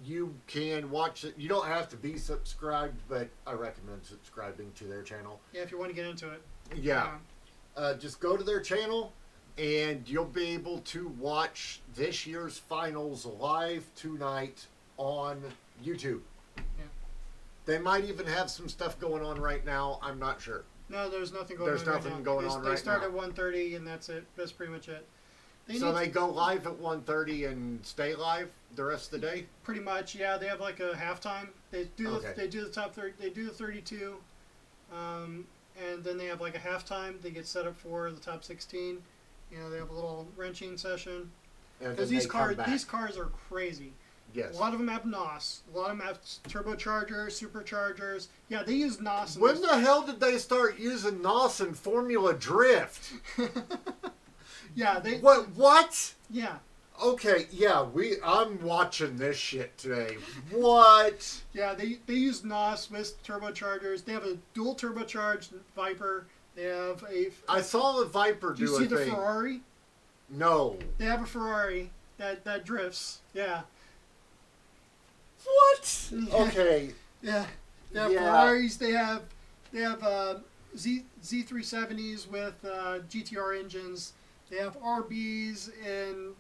you can watch it. You don't have to be subscribed, but I recommend subscribing to their channel. Yeah, if you want to get into it. Yeah. Just go to their channel, and you'll be able to watch this year's finals live tonight on YouTube. Yeah. They might even have some stuff going on right now. I'm not sure. No, there's nothing going on. There's nothing going on right now. They start at 1:30, and that's it. That's pretty much it. They go live at 1:30 and stay live the rest of the day? Pretty much, yeah. They have like a halftime. They do the top 30. They do the 32, and then they have like a halftime. They get set up for the top 16. You know, they have a little wrenching session. Because these cars are crazy. Yes. A lot of them have NOS. A lot of them have turbochargers, superchargers. Yeah, they use NOS. When the hell did they start using NOS in Formula Drift? Yeah, they. What? Yeah. Okay, yeah, I'm watching this shit today. What? Yeah, they use NOS with turbochargers. They have a dual turbocharged Viper. They have a. I saw the Viper do a thing. Do you see the Ferrari? No. They have a Ferrari that drifts. Yeah. What? Okay. Yeah. They have Ferraris. They have Z370s with GTR engines. They have RBs and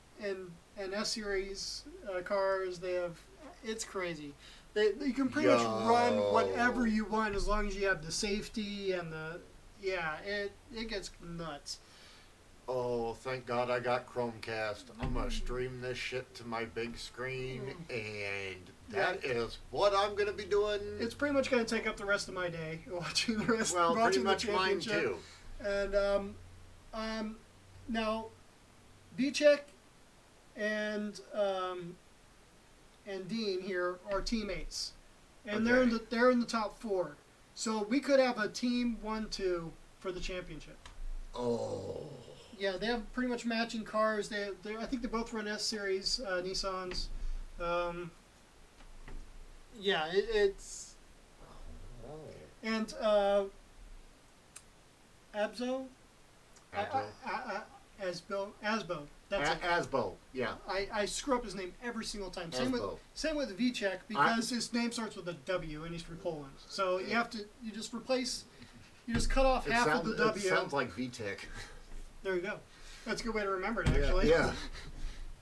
S series cars. They have. It's crazy. You can pretty much run whatever you want as long as you have the safety and the. Yeah, it gets nuts. Oh, thank God I got Chromecast. I'm going to stream this shit to my big screen, and that is what I'm going to be doing. It's pretty much going to take up the rest of my day, watching the rest Well, watching pretty much mine, too. And, now, Bichek and Dean here are teammates. And they're in the top 4. So we could have a team 1-2 for the championship. Oh. Yeah, they have pretty much matching cars. I think they both run S series Nissans. Yeah, it's. And Asbo. That's Asbo. Yeah. I screw up his name every single time. Asbo. Same with Vicek because his name starts with a W and he's from Poland. So you just cut off half of the W. It sounds like VTech. There you go. That's a good way to remember it, actually. Yeah.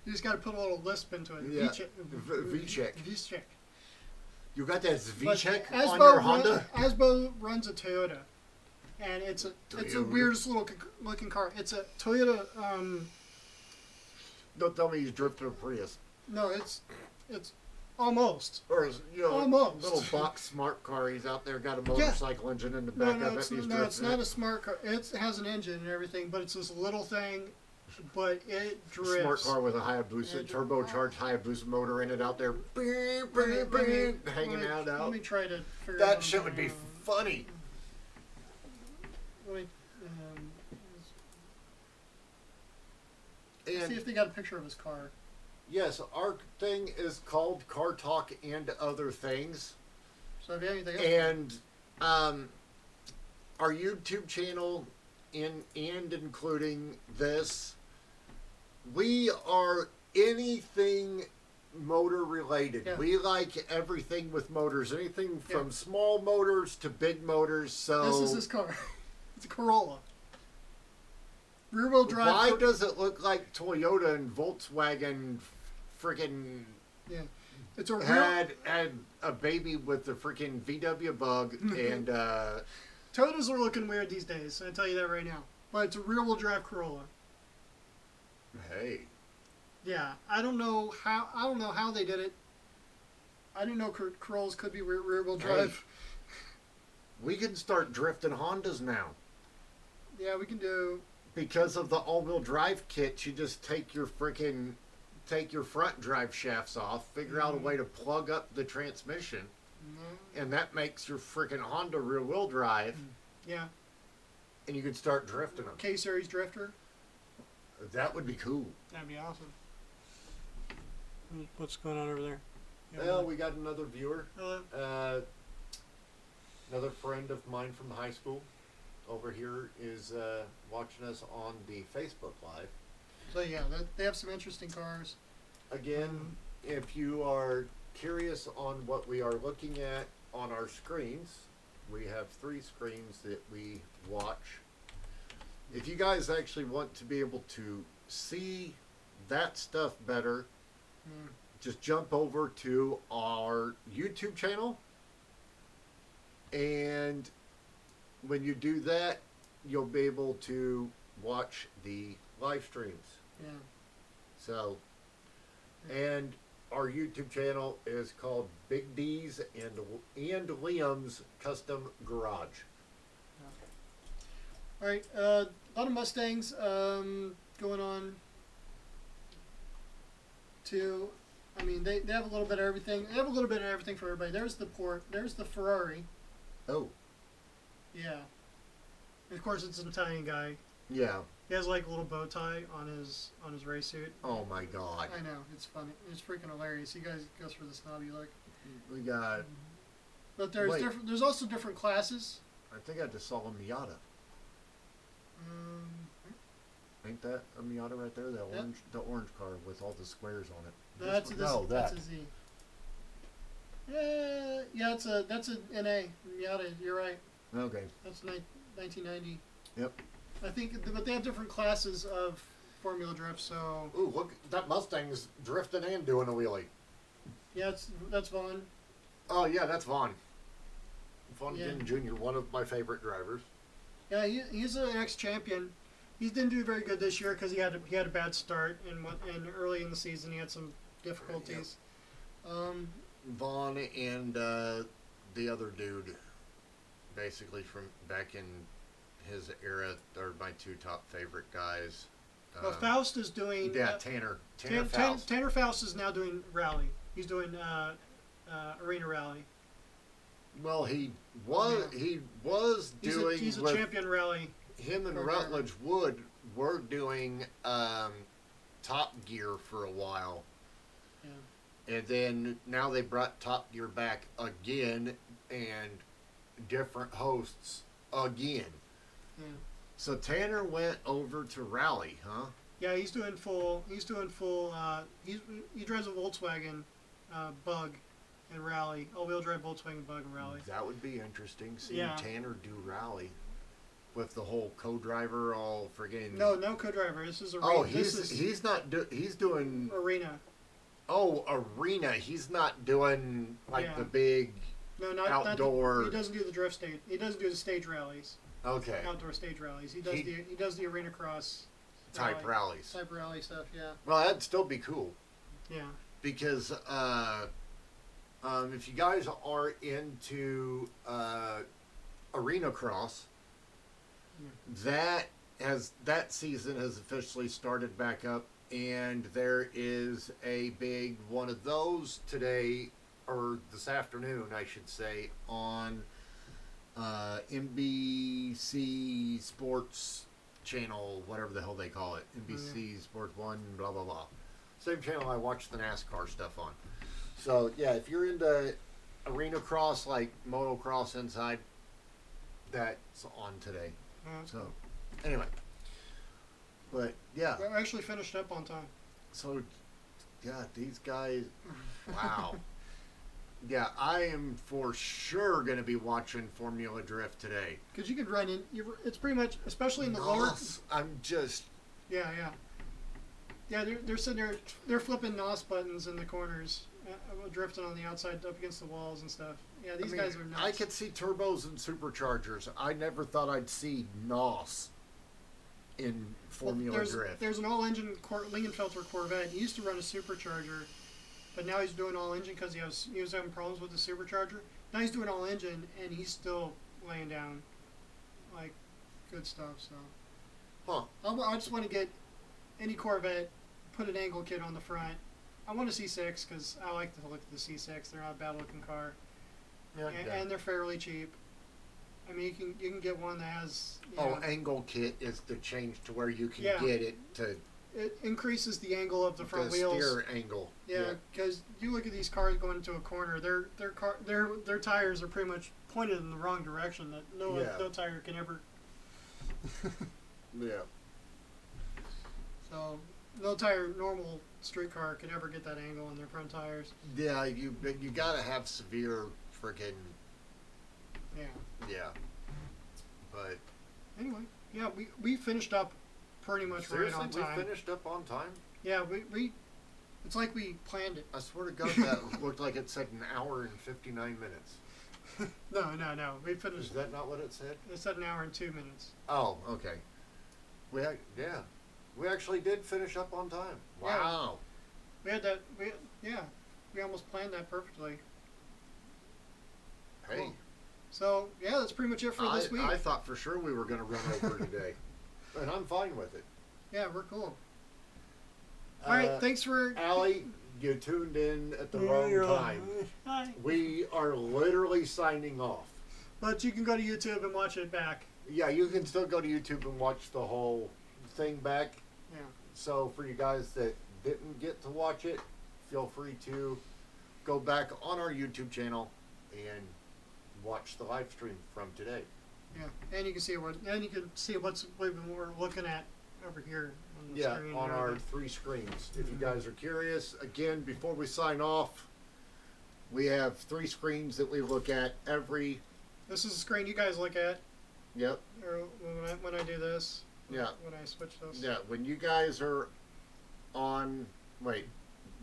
You just got to put a little lisp into it. Yeah. Vicek. You got that Vicek Asbo on your Honda? Asbo runs a Toyota, and it's the weirdest looking car. It's a Toyota. Don't tell me he's drifting a Prius. No, it's almost. Or almost. Little box smart car. He's out there, got a motorcycle engine in the back of it. It's not a smart car. It has an engine and everything, but it's this little thing. But it drifts. Smart car with a Hayabusa, turbocharged Hayabusa motor in it out there, hanging out. Let me try to figure that out. shit would be funny. Let me And see if they got a picture of his car. yes, our thing is called Car Talk and Other Things. So if you have anything else. And our YouTube channel, and including this, we are anything motor related. Yeah. We like everything with motors, anything from small motors to big motors. So This is his car. It's a Corolla. Rear wheel drive. why does it look like Toyota and Volkswagen freaking It's a real. had a baby with the freaking VW Bug and Toyotas are looking weird these days. I tell you that right now. But it's a rear wheel drive Corolla. hey. Yeah, I don't know how they did it. I didn't know Corollas could be rear wheel drive. We can start drifting Hondas now. Yeah, we can do. Because of the all-wheel drive kit, you just take your front drive shafts off, figure out a way to plug up the transmission, and that makes your freaking Honda rear-wheel drive. Yeah. And you can start drifting them. K-Series drifter. That would be cool. That'd be awesome. What's going on over there? Well, we got another viewer. Hello. Another friend of mine from high school over here is watching us on the Facebook Live. So yeah, they have some interesting cars. Again, if you are curious on what we are looking at on our screens, we have 3 screens that we watch. If you guys actually want to be able to see that stuff better, just jump over to our YouTube channel, and when you do that, you'll be able to watch the live streams. Yeah. So, and our YouTube channel is called Big D's and Liam's Custom Garage. All right, a lot of Mustangs going on. Too, I mean, they have a little bit of everything. They have a little bit of everything for everybody. There's the Ferrari. Oh. Yeah. And of course, it's an Italian guy. Yeah. He has like a little bow tie on his race suit. Oh my God. I know, it's funny. It's freaking hilarious. You guys goes for the snobby look. We got. But there's also different classes. I think I just saw a Miata. Ain't that a Miata right there? The orange car with all the squares on it. That's a Z. Yeah, that's a NA Miata. You're right. Okay. That's 1990. Yep. I think, but they have different classes of Formula Drift. So. Ooh, look! That Mustang's drifting and doing a wheelie. Yeah, that's Vaughn. Oh yeah, that's Vaughn. Vaughn Yeah. Ginn Jr., one of my favorite drivers. Yeah, he's an ex-champion. He didn't do very good this year because he had a bad start and early in the season he had some difficulties. Vaughn and the other dude, basically from back in his era, are my 2 top favorite guys. Well, Faust is doing. Yeah, Tanner Faust. Tanner Faust is now doing rally. He's doing arena rally. Well, he was doing. He's a champion rally. Him and Rutledge Wood were doing Top Gear for a while. Yeah. And then now they brought Top Gear back again and different hosts again. Yeah. So Tanner went over to Rally, huh? Yeah, he's doing full. He drives a Volkswagen Bug and Rally, all-wheel drive Volkswagen Bug and Rally. That would be interesting. Seeing Yeah. Tanner do rally with the whole co-driver all friggin'. No co-driver. This is a. Oh, he's not he's doing arena. Oh, arena. He's not doing like the big no, not outdoor. He doesn't do the drift stage. He doesn't do the stage rallies. Okay. Outdoor stage rallies. He does the arena cross type rallies. Type rally stuff. Yeah. Well, that'd still be cool. Yeah. Because if you guys are into arena cross, that season has officially started back up, and there is a big one of those today, or this afternoon, I should say, on NBC Sports Channel, whatever the hell they call it, NBC Sports 1, blah blah blah. Same channel I watch the NASCAR stuff on. So yeah, if you're into arena cross like motocross inside, that's on today. So anyway, but yeah, I actually finished up on time. So yeah, these guys, wow. Yeah, I am for sure going to be watching Formula Drift today. Because you could run in, it's pretty much, especially in the lower. I'm just. Yeah. Yeah, they're sitting there, they're flipping NOS buttons in the corners, drifting on the outside up against the walls and stuff. Yeah, these guys are nuts. I could see turbos and superchargers. I never thought I'd see NOS in Formula Drift. There's an all-engine Lingenfelter Corvette. He used to run a supercharger, but now he's doing all-engine because he was having problems with the supercharger. Now he's doing all-engine, and he's still laying down, like, good stuff. So, I just want to get any Corvette, put an angle kit on the front. I want a C6 because I like to look at the C6. They're not a bad-looking car, and they're fairly cheap. I mean, you can get one that has. Angle kit is the change to where you can get it to. It increases the angle of the front wheels. Steer angle. Yeah, because you look at these cars going into a corner, their tires are pretty much pointed in the wrong direction. That no tire can ever. Yeah. So, normal street car can ever get that angle on their front tires. Yeah, you gotta have severe freaking. Yeah. Yeah. But. Anyway, yeah, we finished up pretty much right on time. We finished up on time? Yeah, we it's like we planned it. I swear to God, that looked like it said an hour and 59 minutes. No. We finished. Is that not what it said? It said an hour and 2 minutes. Oh, okay. We actually did finish up on time. Wow. We had that. We almost planned that perfectly. Hey. Cool. So yeah, that's pretty much it for this week. I thought for sure we were going to run over today, and I'm fine with it. Yeah, we're cool. All right, thanks for Allie. You tuned in at the wrong time. Hi. We are literally signing off. But you can go to YouTube and watch it back. Yeah, you can still go to YouTube and watch the whole thing back. Yeah. So for you guys that didn't get to watch it, feel free to go back on our YouTube channel and watch the live stream from today. Yeah, and you can see what we're looking at over here on the screen. On our 3 screens. If you guys are curious, again, before we sign off, we have 3 screens that we look at every. This is the screen you guys look at. Yep. Or when I do this. Yeah. When I switch this. Yeah, when you guys are on. Wait,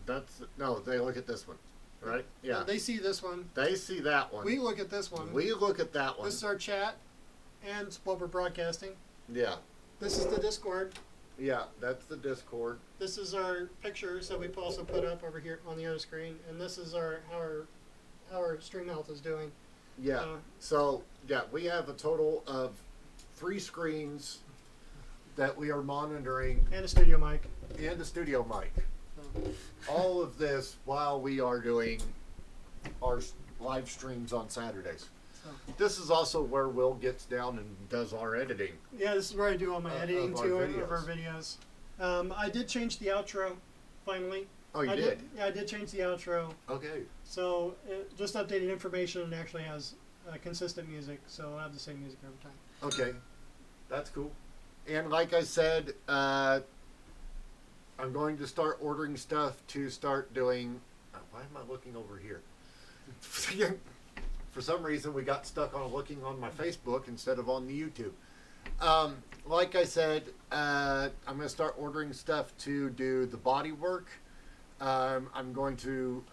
they look at this one, right? Yeah. They see this one. They see that one. We look at this one. We look at that one. This is our chat, and what we're broadcasting. Yeah. This is the Discord. Yeah, that's the Discord. This is our pictures that we also put up over here on the other screen, and this is how our stream health is doing. Yeah. We have a total of 3 screens that we are monitoring. And a studio mic. And a studio mic. All of this while we are doing our live streams on Saturdays. This is also where Will gets down and does our editing. Yeah, this is where I do all my editing of our videos. I did change the outro, finally. Oh, you did? Yeah, I did change the outro. Okay. So, just updated information and actually has consistent music, so I'll have the same music every time. Okay. That's cool. And like I said, I'm going to start ordering stuff to start doing. Why am I looking over here? For some reason, we got stuck on looking on my Facebook instead of on the YouTube. Like I said, I'm going to start ordering stuff to do the body work. I'm going to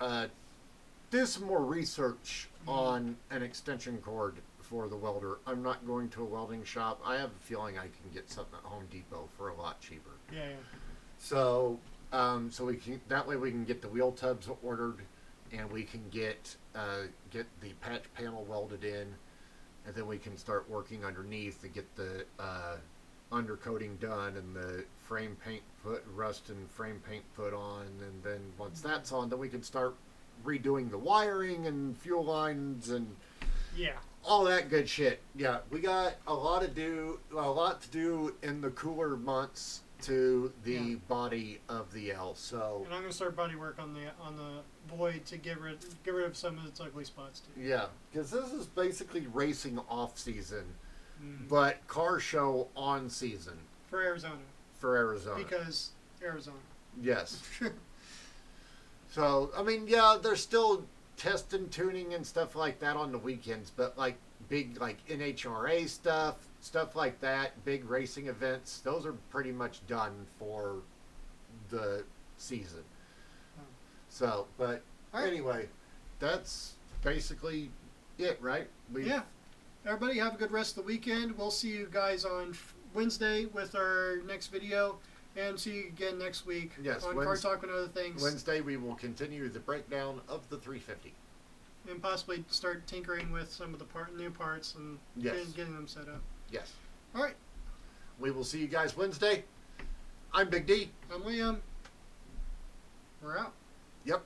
do some more research on an extension cord for the welder. I'm not going to a welding shop. I have a feeling I can get something at Home Depot for a lot cheaper. Yeah. So, so we can, that way we can get the wheel tubs ordered, and we can get the patch panel welded in, and then we can start working underneath to get the undercoating done and the frame paint rust and frame paint put on, and then once that's on, then we can start redoing the wiring and fuel lines and all that good shit. Yeah, we got a lot to do in the cooler months to the body of the L. So, and I'm gonna start body work on the Void to get rid of some of its ugly spots too. Yeah, because this is basically racing off season, but car show on season for Arizona. Because Arizona. Yes. So I mean, yeah, they're still testing, tuning, and stuff like that on the weekends, but like big like NHRA stuff like that, big racing events, those are pretty much done for the season. So, but anyway, that's basically it, right? Everybody have a good rest of the weekend. We'll see you guys on Wednesday with our next video, and see you again next week on Car Talk and Other Things. Wednesday we will continue the breakdown of the 350. And possibly start tinkering with some of the new parts and getting them set up. Yes. All right. We will see you guys Wednesday. I'm Big D. I'm Liam. We're out. Yep.